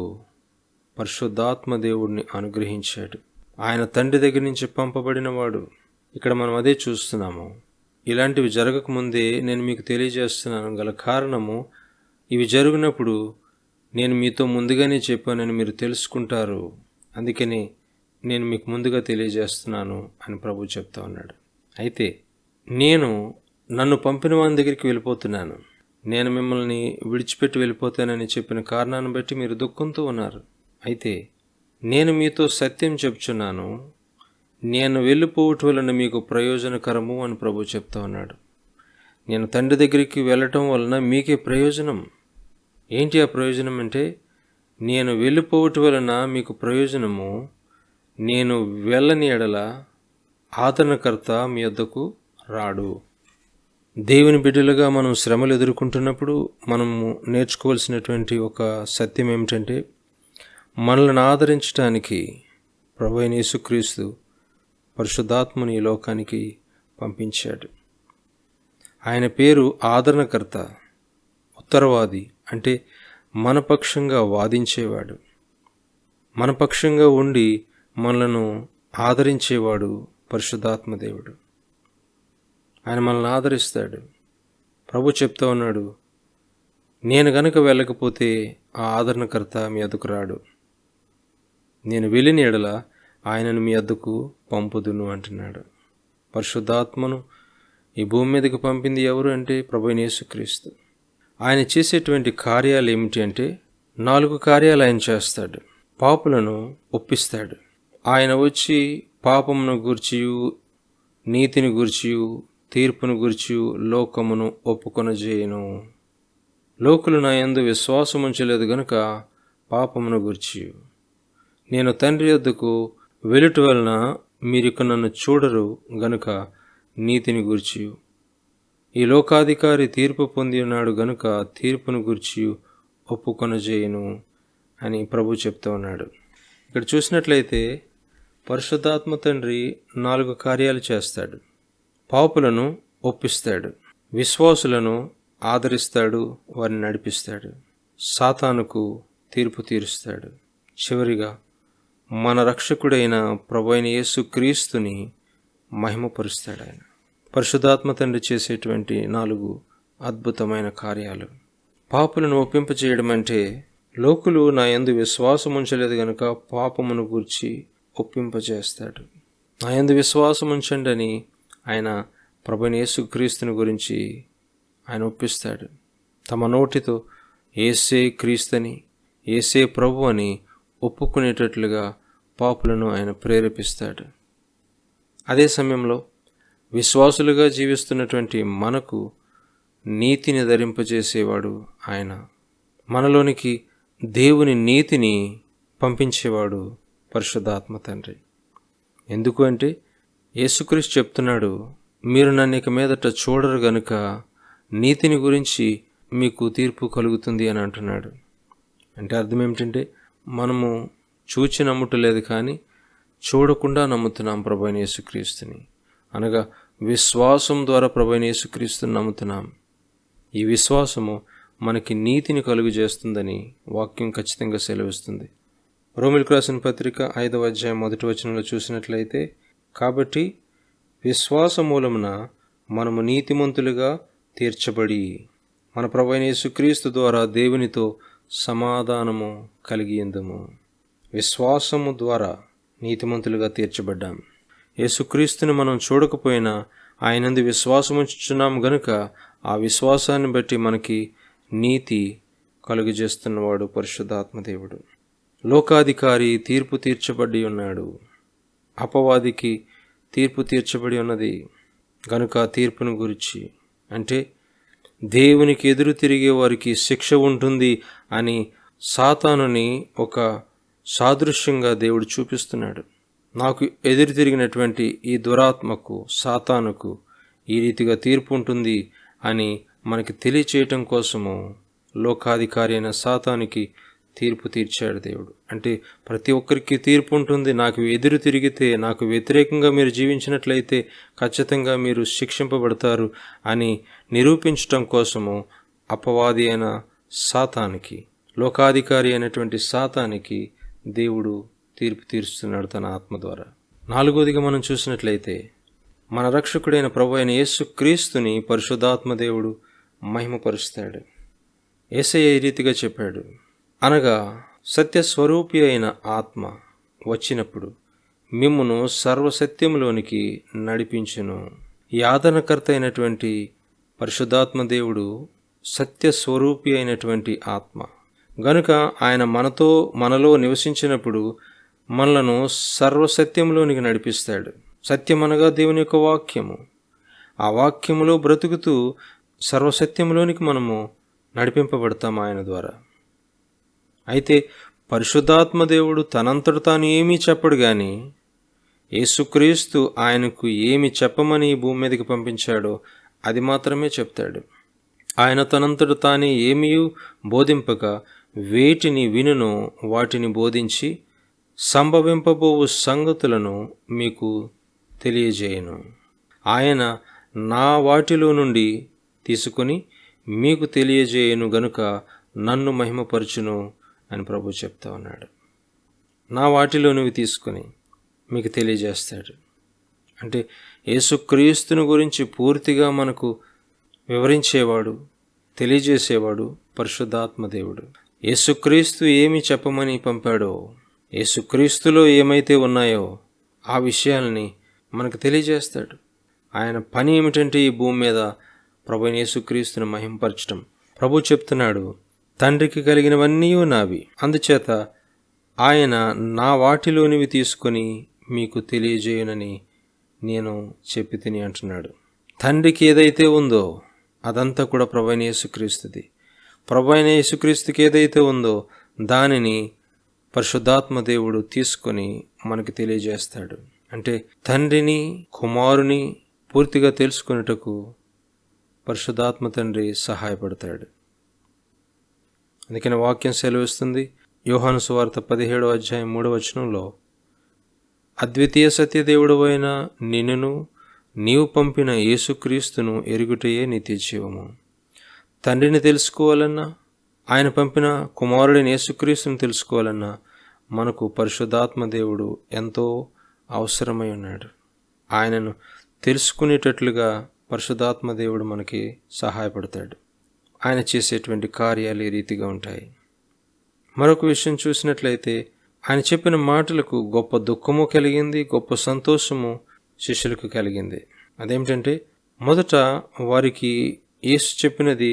పరిశుద్ధాత్మ దేవుడిని అనుగ్రహించాడు. ఆయన తండ్రి దగ్గర నుంచి పంపబడిన వాడు. ఇక్కడ మనం అదే చూస్తున్నాము. ఇలాంటివి జరగకముందే నేను మీకు తెలియజేస్తున్నాను గల కారణము, ఇవి జరిగినప్పుడు నేను మీతో ముందుగానే చెప్పానని మీరు తెలుసుకుంటారు. అందుకని నేను మీకు ముందుగా తెలియజేస్తున్నాను అని ప్రభు చెప్తా ఉన్నాడు. అయితే నేను నన్ను పంపిన వాని దగ్గరికి వెళ్ళిపోతున్నాను, నేను మిమ్మల్ని విడిచిపెట్టి వెళ్ళిపోతానని చెప్పిన కారణాన్ని బట్టి మీరు దుఃఖంతో ఉన్నారు. అయితే నేను మీతో సత్యం చెప్తున్నాను, నేను వెళ్ళిపోవటం వలన మీకు ప్రయోజనకరము అని ప్రభు చెప్తా ఉన్నాడు. నేను తండ్రి దగ్గరికి వెళ్ళటం వలన మీకే ప్రయోజనం. ఏంటి ఆ ప్రయోజనం అంటే, నేను వెళ్ళిపోవటం వలన మీకు ప్రయోజనము, నేను వెళ్ళని ఎడల ఆదరణకర్త మీ వద్దకు రాడు. దేవుని బిడ్డలుగా మనం శ్రమలు ఎదుర్కొంటున్నప్పుడు మనము నేర్చుకోవాల్సినటువంటి ఒక సత్యం ఏమిటంటే, మనల్ని ఆదరించడానికి ప్రభువైన యేసుక్రీస్తు పరిశుద్ధాత్మని ఈ లోకానికి పంపించాడు. ఆయన పేరు ఆదరణకర్త, ఉత్తరవాది. అంటే మన పక్షంగా వాదించేవాడు, మన పక్షంగా ఉండి మనలను ఆదరించేవాడు పరిశుద్ధాత్మ దేవుడు. ఆయన మనల్ని ఆదరిస్తాడు. ప్రభు చెప్తా ఉన్నాడు, నేను గనుక వెళ్ళకపోతే ఆ ఆదరణకర్త మీ వద్దకు రాడు, నేను వెళ్ళిన ఎడల ఆయనను మీ వద్దకు పంపుదును అంటున్నాడు. పరిశుద్ధాత్మను ఈ భూమి మీదకి పంపింది ఎవరు అంటే ప్రభువైన యేసుక్రీస్తు. ఆయన చేసేటువంటి కార్యాలు ఏమిటి అంటే 4 కార్యాలు ఆయన చేస్తాడు. పాపులను ఒప్పిస్తాడు. ఆయన వచ్చి పాపమును గూర్చియు, నీతిని గూర్చియు, తీర్పును గూర్చియు లోకమును ఒప్పుకొనజేయును. లోకులు నా యందు విశ్వాసముంచలేదు గనుక పాపమును గూర్చియు, నేను తండ్రి యొద్దకు వెలుట వలన మీరిక నన్ను చూడరు గనుక నీతిని గూర్చియు, ఈ లోకాధికారి తీర్పు పొంది ఉన్నాడు గనుక తీర్పును గూర్చియు ఒప్పుకొనజేయును అని ప్రభు చెప్తూ ఉన్నాడు. ఇక్కడ చూసినట్లయితే పరిశుద్ధాత్మ తండ్రి 4 కార్యాలు చేస్తాడు. పాపులను ఒప్పిస్తాడు, విశ్వాసులను ఆదరిస్తాడు, వారిని నడిపిస్తాడు, సాతానుకు తీర్పు తీరుస్తాడు, చివరిగా మన రక్షకుడైన ప్రభువైన యేసుక్రీస్తుని మహిమపరుస్తాడు. ఆయన పరిశుద్ధాత్మ తండ్రి చేసేటువంటి 4 అద్భుతమైన కార్యాలు. పాపులను ఒప్పింపచేయడం అంటే లోకులు నా యందు విశ్వాసం ఉంచలేదు గనుక పాపమును గూర్చి ఒప్పింపజేస్తాడు. నా యందు విశ్వాసం ఉంచండి అని ఆయన ప్రభువైన యేసుక్రీస్తుని గురించి ఆయన ఒప్పిస్తాడు. తమ నోటితో యేసే క్రీస్తుని, యేసే ప్రభు అని ఒప్పుకునేటట్లుగా పాపులను ఆయన ప్రేరేపిస్తాడు. అదే సమయంలో విశ్వాసులుగా జీవిస్తున్నటువంటి మనకు నీతిని ధరింపజేసేవాడు ఆయన. మనలోనికి దేవుని నీతిని పంపించేవాడు పరిశుద్ధాత్మ తండ్రి. ఎందుకు అంటే యేసుక్రీస్తు చెప్తున్నాడు, మీరు నన్ను ఇక మీదట చూడరు గనుక నీతిని గురించి మీకు తీర్పు కలుగుతుంది అని అంటున్నాడు. అంటే అర్థం ఏమిటంటే మనము చూచి నమ్ముటలేదు కానీ చూడకుండా నమ్ముతున్నాం ప్రభువైన యేసుక్రీస్తుని. అనగా విశ్వాసం ద్వారా ప్రభువైన యేసుక్రీస్తుని నమ్ముతున్నాం. ఈ విశ్వాసము మనకి నీతిని కలుగు చేస్తుందని వాక్యం ఖచ్చితంగా సెలవిస్తుంది. రోమీయులకు రాసిన పత్రిక 5వ అధ్యాయం 1వ వచనంలో చూసినట్లయితే, కాబట్టి విశ్వాస మూలమున మనము నీతిమంతులుగా తీర్చబడి మన ప్రభువైన యేసుక్రీస్తు ద్వారా దేవునితో సమాధానము కలిగియందుము. విశ్వాసము ద్వారా నీతిమంతులుగా తీర్చబడ్డాం. యేసుక్రీస్తుని మనం చూడకపోయినా ఆయనందు విశ్వాసం ఉంచుచున్నాము గనుక ఆ విశ్వాసాన్ని బట్టి మనకి నీతి కలుగజేస్తున్నవాడు పరిశుద్ధాత్మ దేవుడు. లోకాధికారి తీర్పు తీర్చబడి ఉన్నాడు, అపవాదికి తీర్పు తీర్చబడి ఉన్నది గనుక తీర్పును గురించి అంటే దేవునికి ఎదురు తిరిగే వారికి శిక్ష ఉంటుంది అని సాతానుని ఒక సాదృశ్యంగా దేవుడు చూపిస్తున్నాడు. నాకు ఎదురు తిరిగినటువంటి ఈ దురాత్మకు, సాతానుకు ఈ రీతిగా తీర్పు ఉంటుంది అని మనకి తెలియచేయటం కోసము లోకాధికారి అయిన సాతానికి తీర్పు తీర్చాడు దేవుడు. అంటే ప్రతి ఒక్కరికి తీర్పు ఉంటుంది. నాకు ఎదురు తిరిగితే, నాకు వ్యతిరేకంగా మీరు జీవించినట్లయితే ఖచ్చితంగా మీరు శిక్షింపబడతారు అని నిరూపించటం కోసము అపవాది అయిన సాతానికి, లోకాధికారి అయినటువంటి సాతానికి దేవుడు తీర్పు తీరుస్తున్నాడు తన ఆత్మ ద్వారా. 4వదిగా మనం చూసినట్లయితే మన రక్షకుడైన ప్రభువైన యేసుక్రీస్తుని పరిశుద్ధాత్మ దేవుడు మహిమపరుస్తాడు. యేసయ్య ఈ రీతిగా చెప్పాడు, అనగా సత్యస్వరూపి అయిన ఆత్మ వచ్చినప్పుడు మిమ్మును సర్వసత్యములోనికి నడిపించును. ఈ ఆదరణకర్త అయినటువంటి పరిశుద్ధాత్మ దేవుడు సత్యస్వరూపి అయినటువంటి ఆత్మ గనుక ఆయన మనలో నివసించినప్పుడు మనలను సర్వసత్యంలోనికి నడిపిస్తాడు. సత్యమనగా దేవుని యొక్క వాక్యము. ఆ వాక్యములో బ్రతుకుతూ సర్వసత్యంలోనికి మనము నడిపింపబడతాం ఆయన ద్వారా. అయితే పరిశుద్ధాత్మ దేవుడు తనంతట తాను ఏమీ చెప్పడు కానీ యేసుక్రీస్తు ఆయనకు ఏమి చెప్పమని ఈ భూమి మీదకి పంపించాడో అది మాత్రమే చెప్తాడు. ఆయన తనంతట తానే ఏమీ బోధింపక వేటిని వినునో వాటిని బోధించి సంభవింపబోవు సంగతులను మీకు తెలియజేయను. ఆయన నా వాటిలో నుండి తీసుకొని మీకు తెలియజేయను గనుక నన్ను మహిమపరచును అని ప్రభు చెప్తా ఉన్నాడు. నా వాటిలో నువ్వు తీసుకొని మీకు తెలియజేస్తాడు. అంటే యేసుక్రీస్తుని గురించి పూర్తిగా మనకు వివరించేవాడు, తెలియజేసేవాడు పరిశుద్ధాత్మ దేవుడు. యేసుక్రీస్తు ఏమి చెప్పమని పంపాడో, యేసుక్రీస్తులో ఏమైతే ఉన్నాయో ఆ విషయాలని మనకు తెలియజేస్తాడు. ఆయన పని ఏమిటంటే ఈ భూమి మీద ప్రభువైన యేసుక్రీస్తుని మహింపరచడం. ప్రభు చెప్తున్నాడు, తండ్రికి కలిగినవన్నీ నావి, అందుచేత ఆయన నా వాటిలోనివి తీసుకొని మీకు తెలియజేయనని నేను చెప్పి తిని అంటున్నాడు. తండ్రికి ఏదైతే ఉందో అదంతా కూడా ప్రభువైన యేసుక్రీస్తుది. ప్రభువైన యేసుక్రీస్తుకి ఏదైతే ఉందో దానిని పరిశుద్ధాత్మ దేవుడు తీసుకొని మనకి తెలియజేస్తాడు. అంటే తండ్రిని, కుమారుని పూర్తిగా తెలుసుకొనుటకు పరిశుద్ధాత్మ తండ్రి సహాయపడతాడు. అందుకని వాక్యం సెలవిస్తుంది, యోహాను సువార్త 17వ అధ్యాయం 3వ వచనంలో, అద్వితీయ సత్యదేవుడు అయిన నిన్నును నీవు పంపిన యేసుక్రీస్తును ఎరుగుటయే నిత్యజీవము. తండ్రిని తెలుసుకోవాలన్నా, ఆయన పంపిన కుమారుడైన యేసుక్రీస్తుని తెలుసుకోవాలన్నా మనకు పరిశుద్ధాత్మ దేవుడు ఎంతో అవసరమై ఉన్నాడు. ఆయనను తెలుసుకునేటట్లుగా పరిశుద్ధాత్మ దేవుడు మనకి సహాయపడతాడు. ఆయన చేసేటువంటి కార్యాలు ఈ రీతిగా ఉంటాయి. మరొక విషయం చూసినట్లయితే, ఆయన చెప్పిన మాటలకు గొప్ప దుఃఖము కలిగింది, గొప్ప సంతోషము శిష్యులకు కలిగింది. అదేమిటంటే, మొదట వారికి యేసు చెప్పినది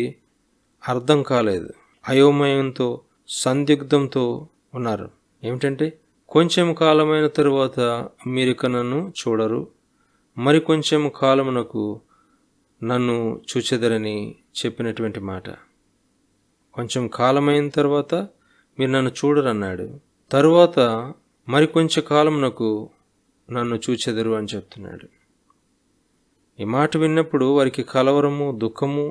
అర్థం కాలేదు. అయోమయంతో, సందిగ్ధంతో ఉన్నారు. ఏమిటంటే, కొంచెం కాలమైన తరువాత మీరిక నన్ను చూడరు, మరి కొంచెం కాలమునకు నన్ను చూచెదరని చెప్పినటువంటి మాట. కొంచెం కాలమైన తర్వాత మీరు నన్ను చూడరు అన్నాడు. తరువాత మరి కొంచెం కాలమునకు నన్ను చూచెదరు అని చెప్తున్నాడు. ఈ మాట విన్నప్పుడు వారికి కలవరము, దుఃఖము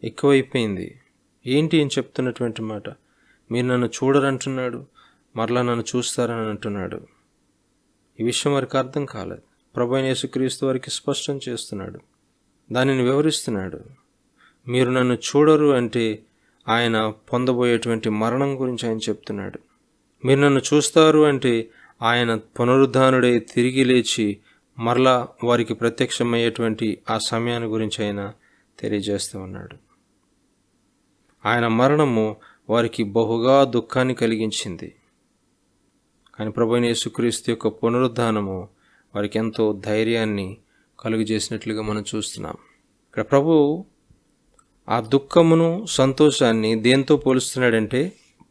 ఎక్కువైపోయింది. ఏంటి అని చెప్తున్నటువంటి మాట? మీరు నన్ను చూడరంటున్నాడు, మరలా నన్ను చూస్తారని అంటున్నాడు. ఈ విషయం వారికి అర్థం కాలేదు. ప్రభువైన యేసుక్రీస్తు వారికి స్పష్టం చేస్తున్నాడు, దానిని వివరిస్తున్నాడు. మీరు నన్ను చూడరు అంటే ఆయన పొందబోయేటువంటి మరణం గురించి ఆయన చెప్తున్నాడు. మీరు నన్ను చూస్తారు అంటే ఆయన పునరుద్ధానుడై తిరిగి లేచి మరలా వారికి ప్రత్యక్షమయ్యేటువంటి ఆ సమయాన్ని గురించి ఆయన తెలియజేస్తూ ఉన్నాడు. ఆయన మరణము వారికి బహుగా దుఃఖాన్ని కలిగించింది. కానీ ప్రభువైన యేసుక్రీస్తు యొక్క పునరుద్ధానము వారికి ఎంతో ధైర్యాన్ని కలుగజేసినట్లుగా మనం చూస్తున్నాం. ఇక్కడ ప్రభు ఆ దుఃఖమును, సంతోషాన్ని దేంతో పోలుస్తున్నాడంటే,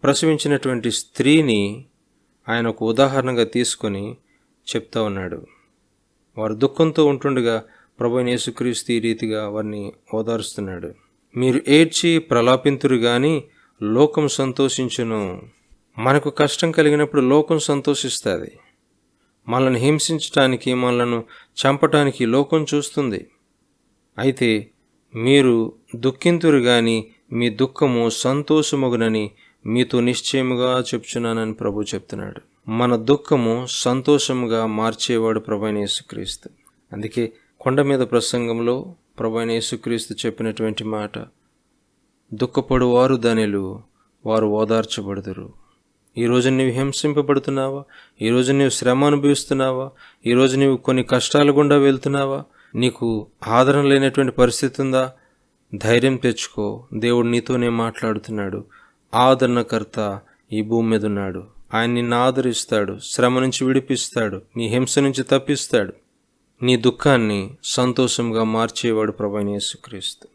ప్రసవించినటువంటి స్త్రీని ఆయన ఒక ఉదాహరణగా తీసుకొని చెప్తా ఉన్నాడు. వారు దుఃఖంతో ఉంటుండగా ప్రభువైన యేసుక్రీస్తు ఈ రీతిగా వారిని ఓదారుస్తున్నాడు. మీరు ఏడ్చి ప్రలాపింతురు గాని లోకం సంతోషించును. మనకు కష్టం కలిగినప్పుడు లోకం సంతోషిస్తుంది. మనల్ని హింసించటానికి, మనలను చంపటానికి లోకం చూస్తుంది. అయితే మీరు దుఃఖింతురు గాని మీ దుఃఖము సంతోషమగునని మీతో నిశ్చయముగా చెప్తున్నానని ప్రభు చెప్తున్నాడు. మన దుఃఖము సంతోషముగా మార్చేవాడు ప్రభువైన యేసుక్రీస్తు. అందుకే కొండ మీద ప్రసంగంలో ప్రభువైన యేసుక్రీస్తు చెప్పినటువంటి మాట, దుఃఖపడువారు ధన్యులు, వారు ఓదార్చబడుదురు. ఈరోజు నీవు హింసింపబడుతున్నావా? ఈరోజు నీవు శ్రమ అనుభవిస్తున్నావా? ఈరోజు నీవు కొన్ని కష్టాల గుండా వెళ్తున్నావా? నీకు ఆదరణ లేనటువంటి పరిస్థితి ఉందా? ధైర్యం తెచ్చుకో. దేవుడు నీతోనే మాట్లాడుతున్నాడు. ఆదరణకర్త ఈ భూమి మీద ఉన్నాడు. ఆయన నిన్ను ఆదరిస్తాడు, శ్రమ నుంచి విడిపిస్తాడు, నీ హింస నుంచి తప్పిస్తాడు. నీ దుఃఖాన్ని సంతోషంగా మార్చేవాడు ప్రభువైన యేసుక్రీస్తు.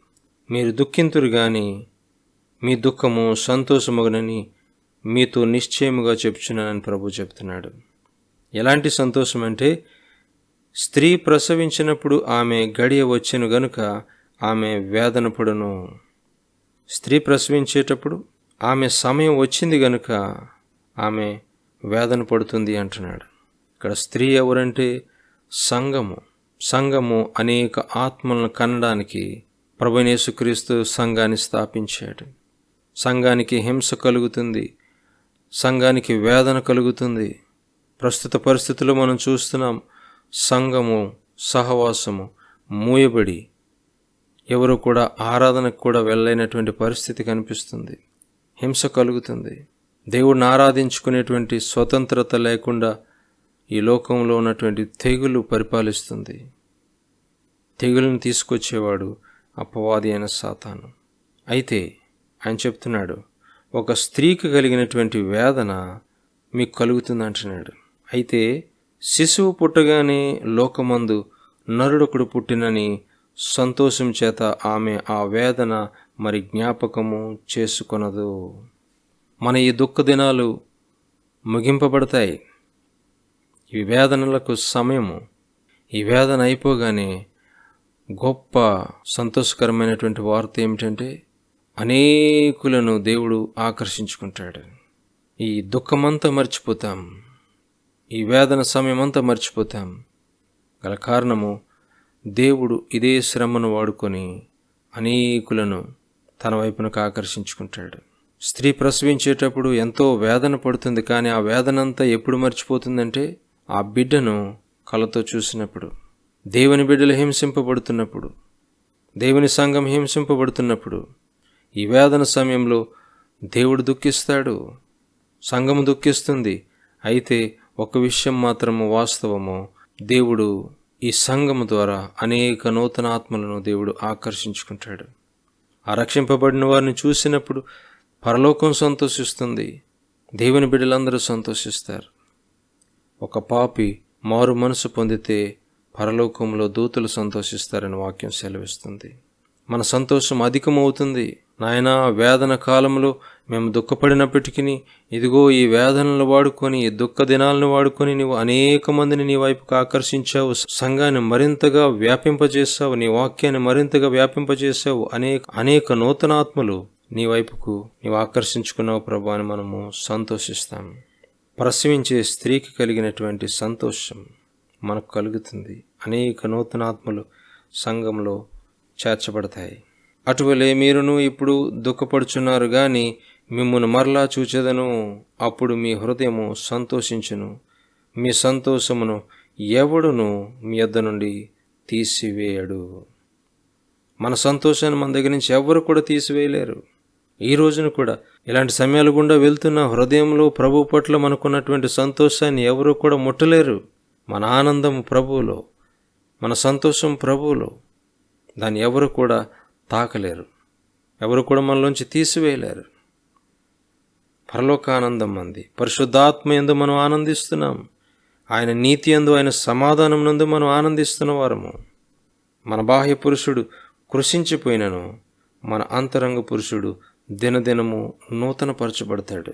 మీరు దుఃఖింతురు గాని మీ దుఃఖము సంతోషమగునని మీతో నిశ్చయముగా చెప్తున్నానని ప్రభు చెప్తున్నాడు. ఎలాంటి సంతోషం అంటే, స్త్రీ ప్రసవించినప్పుడు ఆమె గడియ వచ్చెను గనుక ఆమె వేదన పడును. స్త్రీ ప్రసవించేటప్పుడు ఆమె సమయం వచ్చింది గనుక ఆమె వేదన పడుతుంది అంటున్నాడు. ఇక్కడ స్త్రీ ఎవరంటే సంఘము. సంఘము అనేక ఆత్మలను కనడానికి ప్రభువైన యేసుక్రీస్తు సంఘాన్ని స్థాపించాడు. సంఘానికి హింస కలుగుతుంది, సంఘానికి వేదన కలుగుతుంది. ప్రస్తుత పరిస్థితుల్లో మనం చూస్తున్నాం, సంఘము సహవాసము మూయబడి ఎవరు కూడా ఆరాధనకు కూడా వెళ్ళలేనటువంటి పరిస్థితి కనిపిస్తుంది. హింస కలుగుతుంది. దేవుడిని ఆరాధించుకునేటువంటి స్వతంత్రత లేకుండా ఈ లోకంలో ఉన్నటువంటి తెగులు పరిపాలిస్తుంది. తెగులను తీసుకొచ్చేవాడు అపవాది అయిన సాతాను. అయితే ఆయన చెప్తున్నాడు, ఒక స్త్రీకి కలిగినటువంటి వేదన మీకు కలుగుతుంది అంటున్నాడు. అయితే శిశువు పుట్టగానే లోకమందు నరుడొకడు పుట్టినని సంతోషం చేత ఆమె ఆ వేదన మరి జ్ఞాపకము చేసుకొనదు. మన ఈ దుఃఖ దినాలు ముగింపబడతాయి. ఈ వేదనలకు సమయము. ఈ వేదన అయిపోగానే గొప్ప సంతోషకరమైనటువంటి వార్త ఏమిటంటే అనేకులను దేవుడు ఆకర్షించుకుంటాడు. ఈ దుఃఖమంతా మర్చిపోతాం, ఈ వేదన సమయమంతా మర్చిపోతాం. గల కారణము దేవుడు ఇదే శ్రమను వాడుకొని అనేకులను తన వైపునకు ఆకర్షించుకుంటాడు. స్త్రీ ప్రసవించేటప్పుడు ఎంతో వేదన పడుతుంది, కానీ ఆ వేదనంతా ఎప్పుడు మర్చిపోతుందంటే ఆ బిడ్డను కళ్ళతో చూసినప్పుడు, దేవుని బిడ్డలు హింసింపబడుతున్నప్పుడు, దేవుని సంఘం హింసింపబడుతున్నప్పుడు, ఈ వేదన సమయంలో దేవుడు దుఃఖిస్తాడు, సంఘము దుఃఖిస్తుంది. అయితే ఒక విషయం మాత్రము వాస్తవము, దేవుడు ఈ సంఘము ద్వారా అనేక నూతన ఆత్మలను దేవుడు ఆకర్షించుకుంటాడు. ఆ రక్షింపబడిన వారిని చూసినప్పుడు పరలోకం సంతోషిస్తుంది, దేవుని బిడ్డలందరూ సంతోషిస్తారు. ఒక పాపి మారు మనసు పొందితే పరలోకంలో దూతలు సంతోషిస్తారని వాక్యం సెలవిస్తుంది. మన సంతోషం అధికమవుతుంది. నాయనా, వేదన కాలంలో మేము దుఃఖపడినప్పటికీ ఇదిగో ఈ వేదనలు వాడుకొని, ఈ దుఃఖ దినాలను వాడుకొని నీవు అనేక మందిని నీ వైపుకు ఆకర్షించావు, సంఘాన్ని మరింతగా వ్యాపింపజేశావు, నీ వాక్యాన్ని మరింతగా వ్యాపింపజేశావు, అనేక నూతనాత్మలు నీ వైపుకు నీవు ఆకర్షించుకున్నావు ప్రభు అని మనము సంతోషిస్తాము. ప్రసవించే స్త్రీకి కలిగినటువంటి సంతోషం మనకు కలుగుతుంది. అనేక నూతనాత్మలు సంఘంలో చేర్చబడతాయి. అటువలే మీరును ఇప్పుడు దుఃఖపడుచున్నారు గాని మిమ్మును మరలా చూచెదను, అప్పుడు మీ హృదయము సంతోషించును, మీ సంతోషమును ఎవడును మీ యొద్ద నుండి తీసివేయడు. మన సంతోషాన్ని మన దగ్గర నుంచి ఎవరు కూడా తీసివేయలేరు. ఈ రోజున కూడా ఇలాంటి సమయాలు గుండా వెళ్తున్న హృదయంలో ప్రభు పట్ల మనకున్నటువంటి సంతోషాన్ని ఎవరు కూడా ముట్టలేరు. మన ఆనందం ప్రభువులో, మన సంతోషం ప్రభువులో, దాన్ని ఎవరు కూడా తాకలేరు, ఎవరు కూడా మనలోంచి తీసివేయలేరు. పరలోక ఆనందం మంది, పరిశుద్ధాత్మ యందు మనం ఆనందిస్తున్నాం, ఆయన నీతి యందు, ఆయన సమాధానం నందు మనం ఆనందిస్తున్న వారము. మన బాహ్య పురుషుడు కృషించిపోయినను మన అంతరంగ పురుషుడు దినదినము నూతనపరచబడతాడు.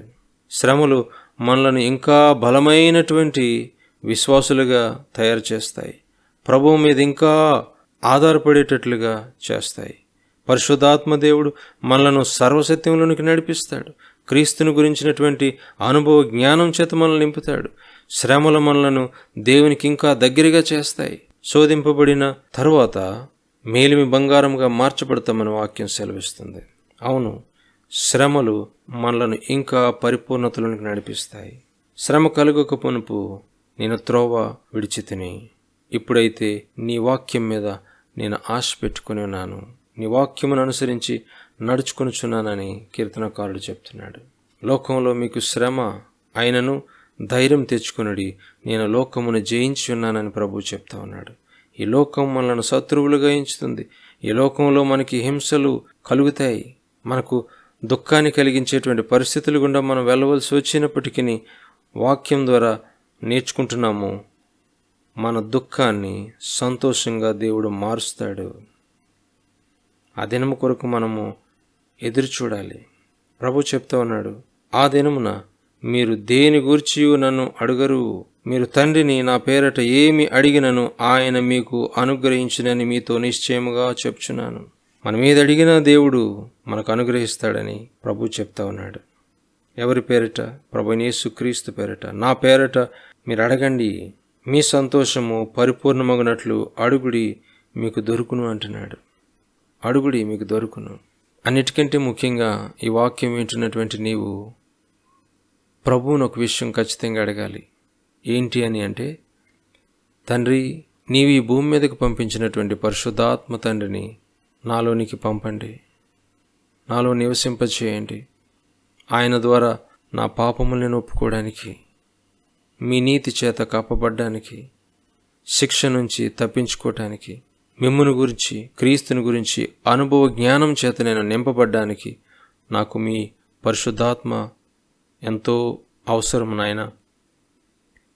శ్రమలు మనలను ఇంకా బలమైనటువంటి విశ్వాసులుగా తయారు చేస్తాయి, ప్రభువు మీద ఇంకా ఆధారపడేటట్లుగా చేస్తాయి. పరిశుద్ధాత్మ దేవుడు మనలను సర్వసత్యంలోనికి నడిపిస్తాడు. క్రీస్తుని గురించినటువంటి అనుభవ జ్ఞానం చేత మనల్ని నింపుతాడు. శ్రమలు మనలను దేవునికి ఇంకా దగ్గరగా చేస్తాయి. శోధింపబడిన తరువాత మేలిమి బంగారంగా మార్చబడతామని వాక్యం సెలవిస్తుంది. అవును, శ్రమలు మనలను ఇంకా పరిపూర్ణతలోనికి నడిపిస్తాయి. శ్రమ కలుగక మునుపు నేను త్రోవ విడిచితిని, ఇప్పుడైతే నీ వాక్యం మీద నేను ఆశ పెట్టుకుని ఉన్నాను, నీ వాక్యమును అనుసరించి నడుచుకొనుచున్నానని కీర్తనకారుడు చెప్తున్నాడు. లోకంలో మీకు శ్రమ అయినను ధైర్యం తెచ్చుకునడి, నేను లోకమును జయించి ఉన్నానని ప్రభువు చెప్తా ఉన్నాడు. ఈ లోకం మనల్ని శత్రువులుగా ఎంచుతుంది. ఈ లోకంలో మనకి హింసలు కలుగుతాయి, మనకు దుఃఖాన్ని కలిగించేటువంటి పరిస్థితులు గుండా మనం వెళ్ళవలసి వచ్చినప్పటికీ వాక్యం ద్వారా నేర్చుకుంటున్నాము, మన దుఃఖాన్ని సంతోషంగా దేవుడు మారుస్తాడు. ఆ దినము కొరకు మనము ఎదురు చూడాలి. ప్రభు చెప్తా ఉన్నాడు, ఆ దినమున మీరు దేని గూర్చి నన్ను అడుగరు, మీరు తండ్రిని నా పేరట ఏమి అడిగినను ఆయన మీకు అనుగ్రహించునని మీతో నిశ్చయముగా చెప్చున్నాను. మనం ఏది అడిగినా దేవుడు మనకు అనుగ్రహిస్తాడని ప్రభు చెప్తా ఉన్నాడు. ఎవరి పేరట? ప్రభువైన యేసుక్రీస్తు పేరట. నా పేరట మీరు అడగండి, మీ సంతోషము పరిపూర్ణమగునట్లు అడుగుడి మీకు దొరుకును అంటున్నాడు. అడుగుడి మీకు దొరుకును. అన్నిటికంటే ముఖ్యంగా ఈ వాక్యం వింటున్నటువంటి నీవు ప్రభువును ఒక విషయం ఖచ్చితంగా అడగాలి. ఏంటి అని అంటే, తండ్రి, నీవు ఈ భూమి మీదకి పంపించినటువంటి పరిశుద్ధాత్మ తండ్రిని నాలోనికి పంపండి, నాలో నివసింపచేయండి. ఆయన ద్వారా నా పాపములను ఒప్పుకోవడానికి, మీ నీతి చేత కాపబడ్డానికి, శిక్ష నుంచి తప్పించుకోవటానికి, మిమ్మును గురించి, క్రీస్తుని గురించి అనుభవ జ్ఞానం చేత నేను నింపబడ్డానికి నాకు మీ పరిశుద్ధాత్మ ఎంతో అవసరం నాయన.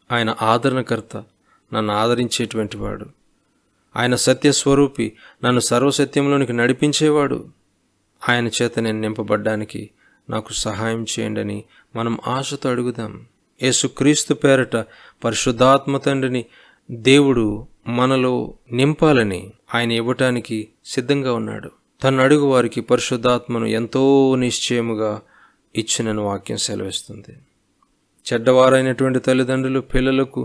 ఆయన ఆదరణకర్త, నన్ను ఆదరించేటువంటి వాడు. ఆయన సత్యస్వరూపి, నన్ను సర్వసత్యంలోనికి నడిపించేవాడు. ఆయన చేత నేను నింపబడ్డానికి నాకు సహాయం చేయండి అని మనం ఆశతో అడుగుదాం. యేసుక్రీస్తు పేరట పరిశుద్ధాత్మ తండ్రిని దేవుడు మనలో నింపాలని ఆయన ఇవ్వటానికి సిద్ధంగా ఉన్నాడు. తను అడుగు వారికి పరిశుద్ధాత్మను ఎంతో నిశ్చయముగా ఇచ్చినను వాక్యం సెలవిస్తుంది. చెడ్డవారైనటువంటి తల్లిదండ్రులు పిల్లలకు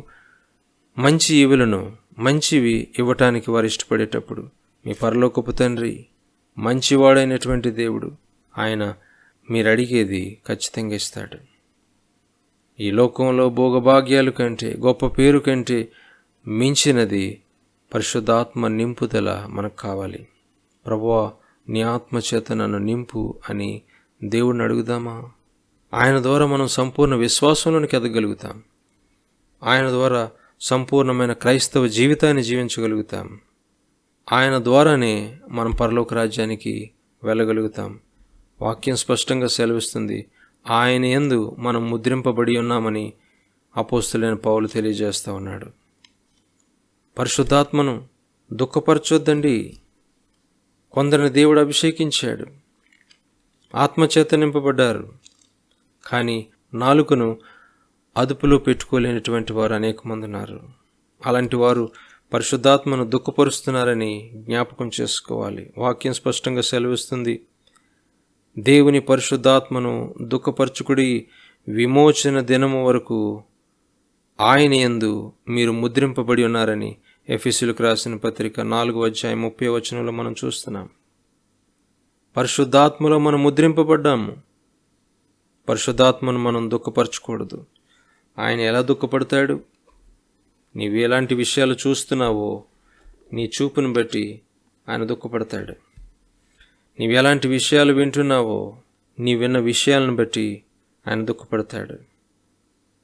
మంచి ఈవులను, మంచివి ఇవ్వటానికి వారు ఇష్టపడేటప్పుడు మీ పరలోకపు తండ్రి మంచివాడైనటువంటి దేవుడు, ఆయన మీరు అడిగేది ఖచ్చితంగా ఇస్తాడు. ఈ లోకంలో భోగభాగ్యాలు కంటే, గొప్ప పేరు కంటే మించినది పరిశుద్ధాత్మ నింపుదల మనకు కావాలి. ప్రభువా, నీ ఆత్మ చేత నన్ను నింపు అని దేవుడిని అడుగుదామా? ఆయన ద్వారా మనం సంపూర్ణ విశ్వాసంలోనికి ఎదగలుగుతాం. ఆయన ద్వారా సంపూర్ణమైన క్రైస్తవ జీవితాన్ని జీవించగలుగుతాం. ఆయన ద్వారానే మనం పరలోక రాజ్యానికి వెళ్ళగలుగుతాం. వాక్యం స్పష్టంగా సెలవిస్తుంది, ఆయన యందు మనం ముద్రింపబడి ఉన్నామని అపోస్తలుడైన పౌలు తెలియజేస్తూ ఉన్నాడు. పరిశుద్ధాత్మను దుఃఖపరచొద్దండి. కొందరిని దేవుడు అభిషేకించాడు, ఆత్మచేత నింపబడ్డారు. కానీ నాలుకను అదుపులో పెట్టుకోలేనటువంటి వారు అనేక మంది ఉన్నారు. అలాంటి వారు పరిశుద్ధాత్మను దుఃఖపరుస్తున్నారని జ్ఞాపకం చేసుకోవాలి. వాక్యం స్పష్టంగా సెలవిస్తుంది, దేవుని పరిశుద్ధాత్మను దుఃఖపరచుకుడి, విమోచన దినము వరకు ఆయన యందు మీరు ముద్రింపబడి ఉన్నారని ఎఫెసీయులకు రాసిన పత్రిక 4:30 మనం చూస్తున్నాం. పరిశుద్ధాత్మలో మనం ముద్రింపబడ్డాము. పరిశుద్ధాత్మను మనం దుఃఖపరచకూడదు. ఆయన ఎలా దుఃఖపడతాడు? నీవు ఎలాంటి విషయాలు చూస్తున్నావో నీ చూపును బట్టి ఆయన దుఃఖపడతాడు. నీవు ఎలాంటి విషయాలు వింటున్నావో నీ విన్న విషయాలను బట్టి ఆయన దుఃఖపడతాడు.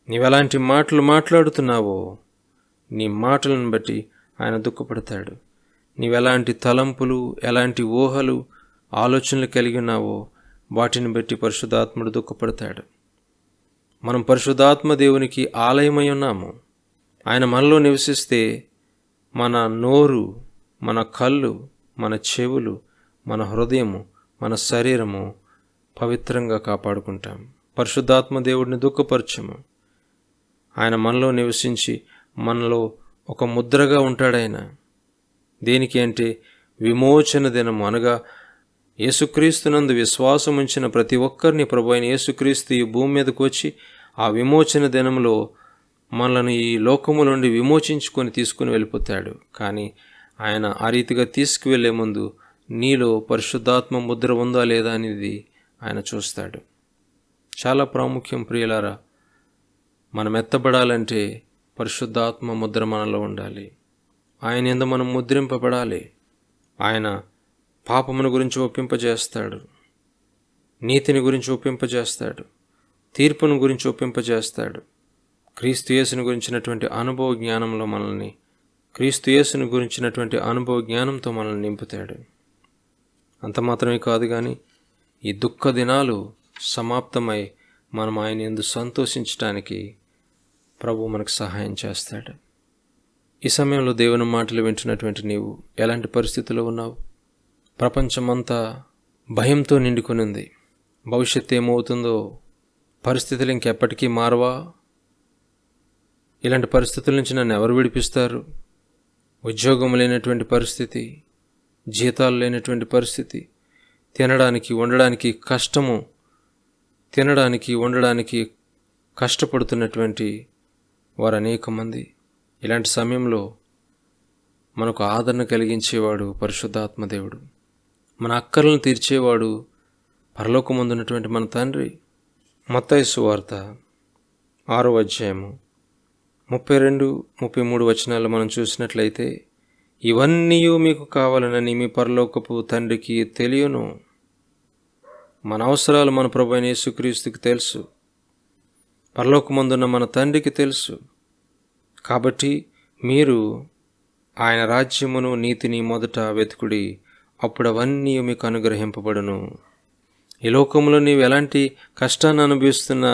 నీవెలాంటి మాటలు మాట్లాడుతున్నావో నీ మాటలను బట్టి ఆయన దుఃఖపడతాడు. నీవెలాంటి తలంపులు, ఎలాంటి ఊహలు, ఆలోచనలు కలిగి ఉన్నావో వాటిని బట్టి పరిశుద్ధాత్ముడు దుఃఖపడతాడు. మనం పరిశుద్ధాత్మ దేవునికి ఆలయమై ఉన్నాము. ఆయన మనలో నివసిస్తే మన నోరు, మన కళ్ళు, మన చెవులు, మన హృదయము, మన శరీరము పవిత్రంగా కాపాడుకుంటాం. పరిశుద్ధాత్మ దేవుడిని దుఃఖపరచము. ఆయన మనలో నివసించి మనలో ఒక ముద్రగా ఉంటాడాయన. దేనికి అంటే విమోచన దినము అనగా యేసుక్రీస్తునందు విశ్వాసం ఉంచిన ప్రతి ఒక్కరిని ప్రభు అయిన యేసుక్రీస్తు ఈ భూమి మీదకు వచ్చి ఆ విమోచన దినంలో మనల్ని ఈ లోకము నుండి విమోచించుకొని తీసుకుని వెళ్ళిపోతాడు. కానీ ఆయన ఆ రీతిగా తీసుకువెళ్లే ముందు నీలో పరిశుద్ధాత్మ ముద్ర ఉందా లేదా అనేది ఆయన చూస్తాడు. చాలా ప్రాముఖ్యం ప్రియులారా. మనం ఎత్తబడాలంటే పరిశుద్ధాత్మ ముద్ర మనలో ఉండాలి. ఆయన యందు మనం ముద్రింపబడాలి. ఆయన పాపమును గురించి ఒప్పింపజేస్తాడు, నీతిని గురించి ఒప్పింపజేస్తాడు, తీర్పును గురించి ఒప్పింపజేస్తాడు. క్రీస్తు యేసుని గురించినటువంటి అనుభవ జ్ఞానంలో మనల్ని, క్రీస్తు యేసుని గురించినటువంటి అనుభవ జ్ఞానంతో మనల్ని నింపుతాడు. అంత మాత్రమే కాదు కానీ ఈ దుఃఖ దినాలు సమాప్తమై మనం ఆయన యందు సంతోషించటానికి ప్రభు మనకు సహాయం చేస్తాడు. ఈ సమయంలో దేవుని మాటలు వింటున్నటువంటి నీవు ఎలాంటి పరిస్థితుల్లో ఉన్నావు? ప్రపంచమంతా భయంతో నిండుకొని ఉంది. భవిష్యత్తు ఏమవుతుందో, పరిస్థితులు ఇంకెప్పటికీ మారవా? ఇలాంటి పరిస్థితుల నుంచి నన్ను ఎవరు విడిపిస్తారు? ఉద్యోగం లేనటువంటి పరిస్థితి, జీతాలు లేనటువంటి పరిస్థితి, తినడానికి ఉండడానికి కష్టము, తినడానికి ఉండడానికి కష్టపడుతున్నటువంటి వారు అనేక మంది. ఇలాంటి సమయంలో మనకు ఆదరణ కలిగించేవాడు పరిశుద్ధాత్మ దేవుడు. మన అక్కర్లను తీర్చేవాడు పరలోకమందున్నటువంటి మన తండ్రి. మత్తయి సువార్త 6:32-33 మనం చూసినట్లయితే, ఇవన్నీ మీకు కావాలనని మీ పరలోకపు తండ్రికి తెలియను. మన అవసరాలు మన ప్రభువైన యేసుక్రీస్తుకి తెలుసు, పరలోకమందున్న మన తండ్రికి తెలుసు. కాబట్టి మీరు ఆయన రాజ్యమును నీతిని మొదట వెతుకుడి, అప్పుడు అవన్నీ మీకు అనుగ్రహింపబడును. ఈ లోకంలో నీవు ఎలాంటి కష్టాన్ని అనుభవిస్తున్నా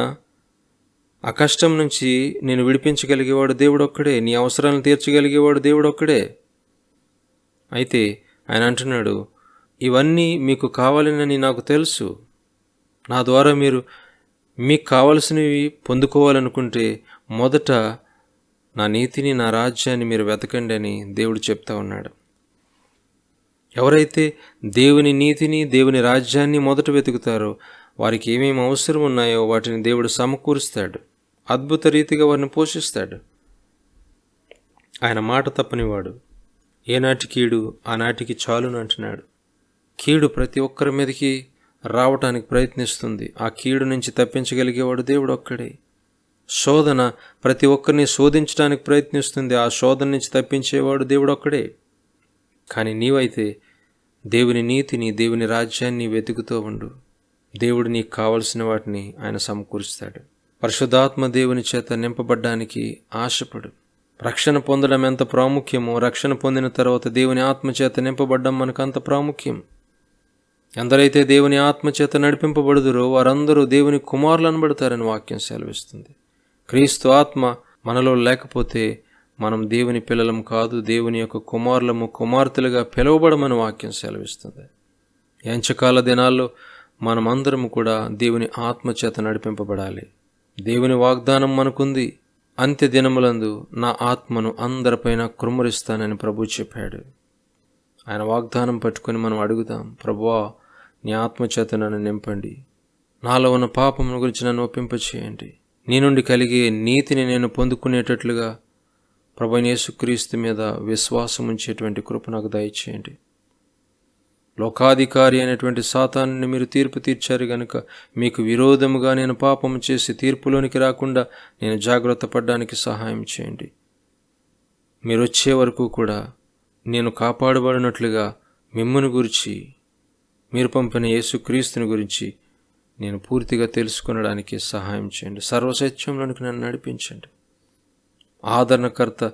ఆ కష్టం నుంచి నేను విడిపించగలిగేవాడు దేవుడు ఒక్కడే, నీ అవసరాలను తీర్చగలిగేవాడు దేవుడు ఒక్కడే. అయితే ఆయన అంటున్నాడు, ఇవన్నీ మీకు కావాలని నాకు తెలుసు. నా ద్వారా మీకు కావలసినవి పొందుకోవాలనుకుంటే మొదట నా నీతిని, నా రాజ్యాన్ని మీరు వెతకండి అని దేవుడు చెప్తా ఉన్నాడు. ఎవరైతే దేవుని నీతిని, దేవుని రాజ్యాన్ని మొదట వెతుకుతారో వారికి ఏమేమి అవసరం ఉన్నాయో వాటిని దేవుడు సమకూరుస్తాడు, అద్భుత రీతిగా వారిని పోషిస్తాడు. ఆయన మాట తప్పనివాడు. ఏనాటి కీడు ఆనాటికి చాలును అంటున్నాడు. కీడు ప్రతి ఒక్కరి మీదకి రావటానికి ప్రయత్నిస్తుంది. ఆ కీడు నుంచి తప్పించగలిగేవాడు దేవుడు ఒక్కడే. శోధన ప్రతి ఒక్కరిని శోధించడానికి ప్రయత్నిస్తుంది. ఆ శోధన నుంచి తప్పించేవాడు దేవుడు ఒక్కడే. కానీ నీవైతే దేవుని నీతిని, దేవుని రాజ్యాన్ని వెతుకుతూ ఉండు. దేవుడు నీకు కావలసిన వాటిని ఆయన సమకూరుస్తాడు. పరిశుద్ధాత్మ దేవుని చేత నింపబడ్డానికి ఆశపడు. రక్షణ పొందడం ఎంత ప్రాముఖ్యమో, రక్షణ పొందిన తర్వాత దేవుని ఆత్మచేత నింపబడ్డం మనకు అంత ప్రాముఖ్యం. ఎందరైతే దేవుని ఆత్మచేత నడిపింపబడుదురో వారందరూ దేవుని కుమారులు అనబడతారని వాక్యం సెలవిస్తుంది. క్రీస్తు ఆత్మ మనలో లేకపోతే మనం దేవుని పిల్లలం కాదు, దేవుని యొక్క కుమారులము, కుమార్తెలుగా పిలువబడమని వాక్యం సెలవిస్తుంది. ఎంచకాల దినాల్లో మనమందరము కూడా దేవుని ఆత్మచేత నడిపింపబడాలి. దేవుని వాగ్దానం మనకుంది. అంత్య దినములందు నా ఆత్మను అందరిపైన కృమ్మరిస్తానని ప్రభు చెప్పాడు. ఆయన వాగ్దానం పట్టుకొని మనం అడుగుదాం, ప్రభువా నీ ఆత్మచేత నన్ను నింపండి, నాలో ఉన్న పాపమును గురించి నన్ను ఒప్పింపచేయండి, నీ నుండి కలిగే నీతిని నేను పొందుకునేటట్లుగా ప్రభువైన యేసుక్రీస్తు మీద విశ్వాసం ఉంచేటువంటి కృప నాకు దయచేయండి. లోకాధికారి అయినటువంటి సాతానుని మీరు తీర్పు తీర్చారు గనుక మీకు విరోధముగా నేను పాపము చేసి తీర్పులోనికి రాకుండా నేను జాగ్రత్త పడడానికి సహాయం చేయండి. మీరు వచ్చే వరకు కూడా నేను కాపాడబడినట్లుగా మిమ్ముని గురించి, మీరు పంపిన యేసుక్రీస్తుని గురించి నేను పూర్తిగా తెలుసుకొనడానికి సహాయం చేయండి. సర్వసత్యంలోనికి నన్ను నడిపించండి. ఆదరణకర్త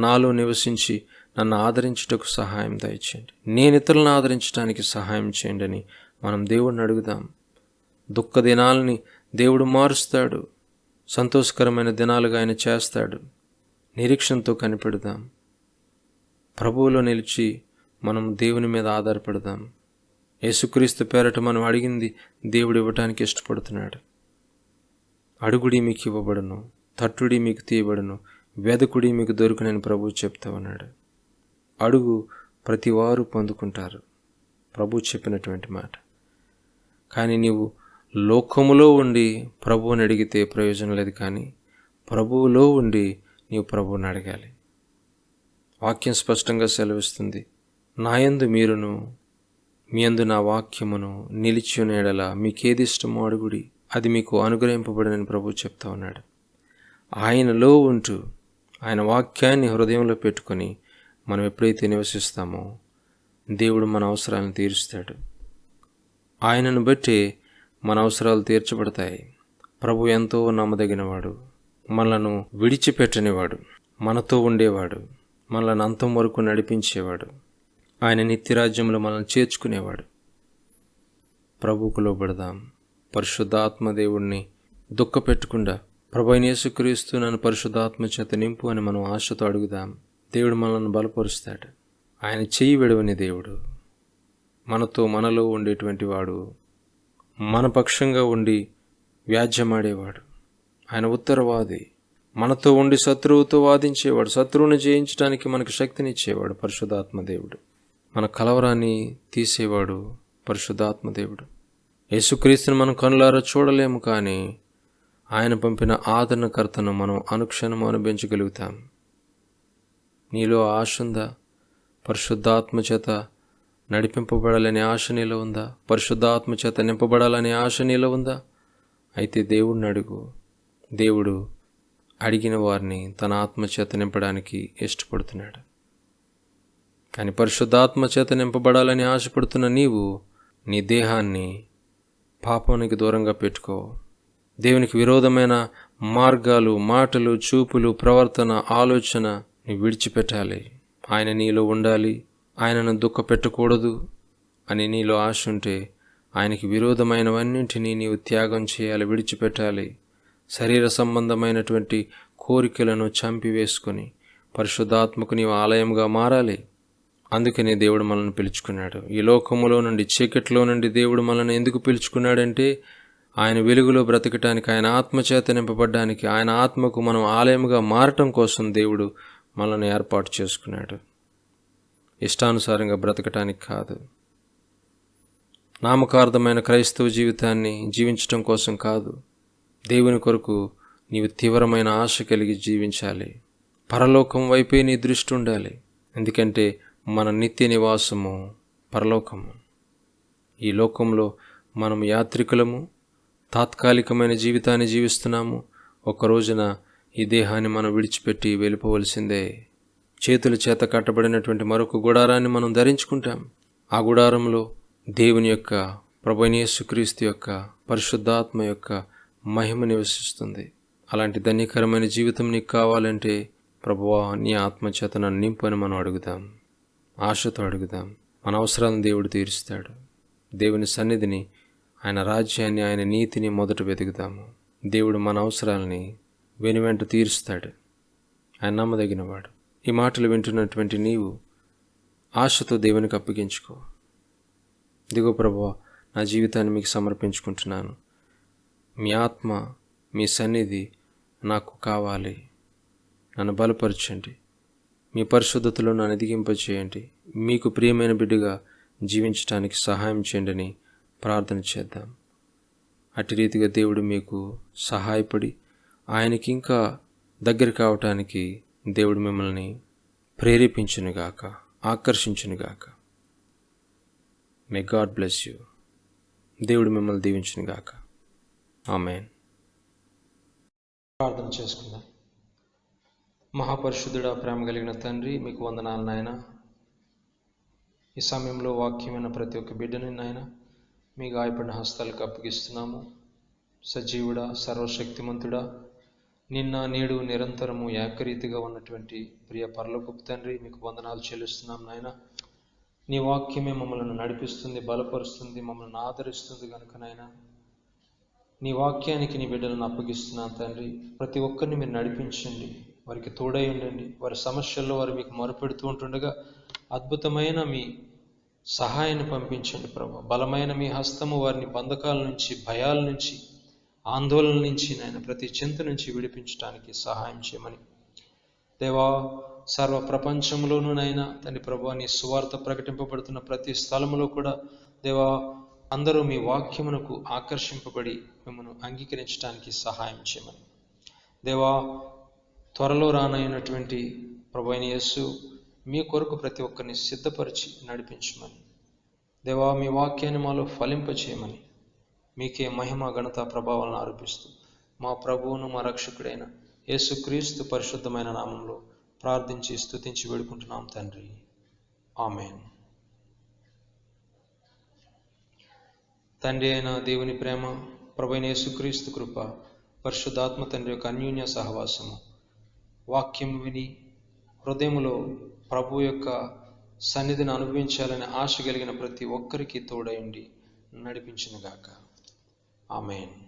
నాలో నివసించి నన్ను ఆదరించుటకు సహాయం దయచేయండి. నేను ఇతరులను ఆదరించడానికి సహాయం చేయండి అని మనం దేవుడిని అడుగుదాం. దుఃఖ దినాలని దేవుడు మారుస్తాడు, సంతోషకరమైన దినాలుగా ఆయన చేస్తాడు. నిరీక్షణతో కనిపెడదాం. ప్రభువులో నిలిచి మనం దేవుని మీద ఆధారపడదాం. యేసుక్రీస్తు పేరట మనం అడిగింది దేవుడు ఇవ్వటానికి ఇష్టపడుతున్నాడు. అడుగుడి మీకు ఇవ్వబడును, తట్టుడి మీకు తీయబడును, వెదకుడి మీకు దొరుకునని ప్రభువు చెప్తా ఉన్నాడు. అడుగు ప్రతి వారు పొందుకుంటారు, ప్రభు చెప్పినటువంటి మాట. కానీ నీవు లోకములో ఉండి ప్రభువుని అడిగితే ప్రయోజనం లేదు, కానీ ప్రభువులో ఉండి నీవు ప్రభువుని అడగాలి. వాక్యం స్పష్టంగా సెలవిస్తుంది, నాయందు మీరును మీ యందు నా వాక్యమును నిలిచి ఉన్న యెడల మీకేది ఇష్టమో అడుగుడి, అది మీకు అనుగ్రహింపబడనని ప్రభువు చెప్తా ఉన్నాడు. ఆయనలో ఉంటూ ఆయన వాక్యాన్ని హృదయంలో పెట్టుకొని మనం ఎప్పుడైతే నివసిస్తామో దేవుడు మన అవసరాలను తీరుస్తాడు. ఆయనను బట్టి మన అవసరాలు తీర్చబడతాయి. ప్రభు ఎంతో నమ్మదగినవాడు, మనలను విడిచిపెట్టనివాడు, మనతో ఉండేవాడు, మనలను అంతం వరకు నడిపించేవాడు, ఆయన నిత్యరాజ్యంలో మనల్ని చేర్చుకునేవాడు. ప్రభువుకు లోబడదాం. పరిశుద్ధాత్మ దేవుణ్ణి దుఃఖపెట్టకుండా ప్రభువైన యేసుక్రీస్తు నన్ను పరిశుద్ధాత్మ చేత నింపు అని మనం ఆశతో అడుగుదాం. దేవుడు మనల్ని బలపరుస్తాడు. ఆయన చెయ్యి విడవని దేవుడు, మనలో ఉండేటువంటి వాడు, మన పక్షంగా ఉండి వ్యాజ్యమాడేవాడు. ఆయన ఉత్తరవాది, మనతో ఉండి శత్రువుతో వాదించేవాడు, శత్రువుని జయించడానికి మనకు శక్తినిచ్చేవాడు పరిశుద్ధాత్మ దేవుడు. మన కలవరాన్ని తీసేవాడు పరిశుద్ధాత్మ దేవుడు. యేసుక్రీస్తుని మనం కనులారా చూడలేము, కానీ ఆయన పంపిన ఆదరణకర్తను మనం అనుక్షణం అనుభవించగలుగుతాం. నీలో ఆశ ఉందా? పరిశుద్ధాత్మ చేత నడిపింపబడాలనే ఆశ నీలో ఉందా? పరిశుద్ధాత్మ చేత నింపబడాలనే ఆశ నీలో ఉందా? అయితే దేవుడిని అడుగు. దేవుడు అడిగిన వారిని తన ఆత్మచేత నింపడానికి ఇష్టపడుతున్నాడు. కానీ పరిశుద్ధాత్మ చేత నింపబడాలని ఆశపడుతున్న నీవు నీ దేహాన్ని పాపానికి దూరంగా పెట్టుకో. దేవునికి విరోధమైన మార్గాలు, మాటలు, చూపులు, ప్రవర్తన, ఆలోచన నీవు విడిచిపెట్టాలి. ఆయన నీలో ఉండాలి, ఆయనను దుఃఖపెట్టకూడదు అని నీలో ఆశ ఉంటే ఆయనకి విరోధమైనవన్నింటినీ నీవు త్యాగం చేయాలి, విడిచిపెట్టాలి. శరీర సంబంధమైనటువంటి కోరికలను చంపివేసుకొని పరిశుద్ధాత్మకు నీవు ఆలయంగా మారాలి. అందుకనే దేవుడు మనల్ని పిలుచుకున్నాడు. ఈ లోకములో నుండి, చీకట్లో నుండి దేవుడు మనల్ని ఎందుకు పిలుచుకున్నాడంటే ఆయన వెలుగులో బ్రతకటానికి, ఆయన ఆత్మచేత నింపబడ్డానికి, ఆయన ఆత్మకు మనం ఆలయముగా మారటం కోసం దేవుడు మనల్ని ఏర్పాటు చేసుకున్నాడు. ఇష్టానుసారంగా బ్రతకటానికి కాదు. నామకార్థమైన క్రైస్తవ జీవితాన్ని జీవించటం కోసం కాదు. దేవుని కొరకు నీవు తీవ్రమైన ఆశ కలిగి జీవించాలి. పరలోకం వైపే నీ దృష్టి ఉండాలి. ఎందుకంటే మన నిత్య నివాసము పరలోకము. ఈ లోకంలో మనం యాత్రికులము, తాత్కాలికమైన జీవితాన్ని జీవిస్తున్నాము. ఒక రోజున ఈ దేహాన్ని మనం విడిచిపెట్టి వెళ్ళిపోవలసిందే. చేతుల చేత కట్టబడినటువంటి మరొక గుడారాన్ని మనం ధరించుకుంటాం. ఆ గుడారంలో దేవుని యొక్క, ప్రభువైన యేసుక్రీస్తు యొక్క, పరిశుద్ధాత్మ యొక్క మహిమ నివసిస్తుంది. అలాంటి ధన్యకరమైన జీవితం నీకు కావాలంటే ప్రభువా నీ ఆత్మచేత నన్ను నింపు అని మనం అడుగుదాం. ఆశతో అడుగుదాం. మన అవసరాలను దేవుడు తీరుస్తాడు. దేవుని సన్నిధిని, ఆయన రాజ్యాన్ని, ఆయన నీతిని మొదట వెతుకుదాము. దేవుడు మన అవసరాలని వెనువెంట తీరుస్తాడు. ఆయన నమ్మదగినవాడు. ఈ మాటలు వింటున్నటువంటి నీవు ఆశతో దేవునికి అప్పగించుకో. దిగో ప్రభువా, నా జీవితాన్ని మీకు సమర్పించుకుంటున్నాను. మీ ఆత్మ, మీ సన్నిధి నాకు కావాలి. నన్ను బలపరచండి. మీ పరిశుద్ధతలో నన్ను ఎదిగింపచేయండి. మీకు ప్రియమైన బిడ్డగా జీవించడానికి సహాయం చేయండి అని ప్రార్థన చేద్దాం. అట్టి రీతిగా దేవుడు మీకు సహాయపడి ఆయనకి ఇంకా దగ్గర కావటానికి దేవుడు మిమ్మల్ని ప్రేరేపించునుగాక, ఆకర్షించునుగాక. May God bless you. దేవుడు మిమ్మల్ని దీవించునుగాక. ఆమెన్. ప్రార్థన చేసుకుందాం. మహాపరిశుద్ధుడా, ప్రేమ కలిగిన తండ్రి, మీకు వందనాలు నాయన. ఈ సమయంలో వాక్యమైన ప్రతి ఒక్క బిడ్డని నాయన మీ గాయపడిన హస్తాలకు అప్పగిస్తున్నాము. సజీవుడా, సర్వశక్తిమంతుడా, నిన్న నేడు నిరంతరము ఏకరీతిగా ఉన్నటువంటి ప్రియ పరలోకపు తండ్రి, మీకు వందనాలు చెల్లిస్తున్నాం నాయన. నీ వాక్యమే మమ్మల్ని నడిపిస్తుంది, బలపరుస్తుంది, మమ్మల్ని ఆదరిస్తుంది కనుక నాయన నీ వాక్యానికి నీ బిడ్డలను అప్పగిస్తున్నాను తండ్రి. ప్రతి ఒక్కరిని మీరు నడిపించండి, వారికి తోడై ఉండండి. వారి సమస్యల్లో వారు మీకు మొరపెడుతూ ఉంటుండగా అద్భుతమైన మీ సహాయాన్ని పంపించండి ప్రభు. బలమైన మీ హస్తము వారిని బంధకాల నుంచి, భయాల నుంచి, ఆందోళన నుంచి, నాయన ప్రతి చింత నుంచి విడిపించడానికి సహాయం చేయమని దేవా, సర్వ ప్రపంచంలోనూ నైనా తండ్రి ప్రభు, నీ సువార్త ప్రకటింపబడుతున్న ప్రతి స్థలములో కూడా దేవా, అందరూ మీ వాక్యమునకు ఆకర్షింపబడి మిమ్మల్ని అంగీకరించడానికి సహాయం చేయమని దేవా, త్వరలో రానైనటువంటి ప్రభువైన యేసు మీ కొరకు ప్రతి ఒక్కరిని సిద్ధపరిచి నడిపించమని దేవా, మీ వాక్యాన్ని మాలో ఫలింపచేయమని మీకే మహిమ, ఘనత, ప్రభావాలను ఆరోపిస్తూ మా ప్రభువును మా రక్షకుడైన యేసుక్రీస్తు పరిశుద్ధమైన నామంలో ప్రార్థించి స్తుతించి వేడుకుంటున్నాం తండ్రి. ఆమెన్. తండ్రి అయిన దేవుని ప్రేమ, ప్రభువైన యేసుక్రీస్తు కృప, పరిశుద్ధాత్మ తండ్రి యొక్క అన్యోన్య సహవాసము, వాక్యం విని హృదయములో ప్రభు యొక్క సన్నిధిని అనుభవించాలని ఆశ కలిగిన ప్రతి ఒక్కరికి తోడైండి నడిపించునుగాక. ఆమెన్.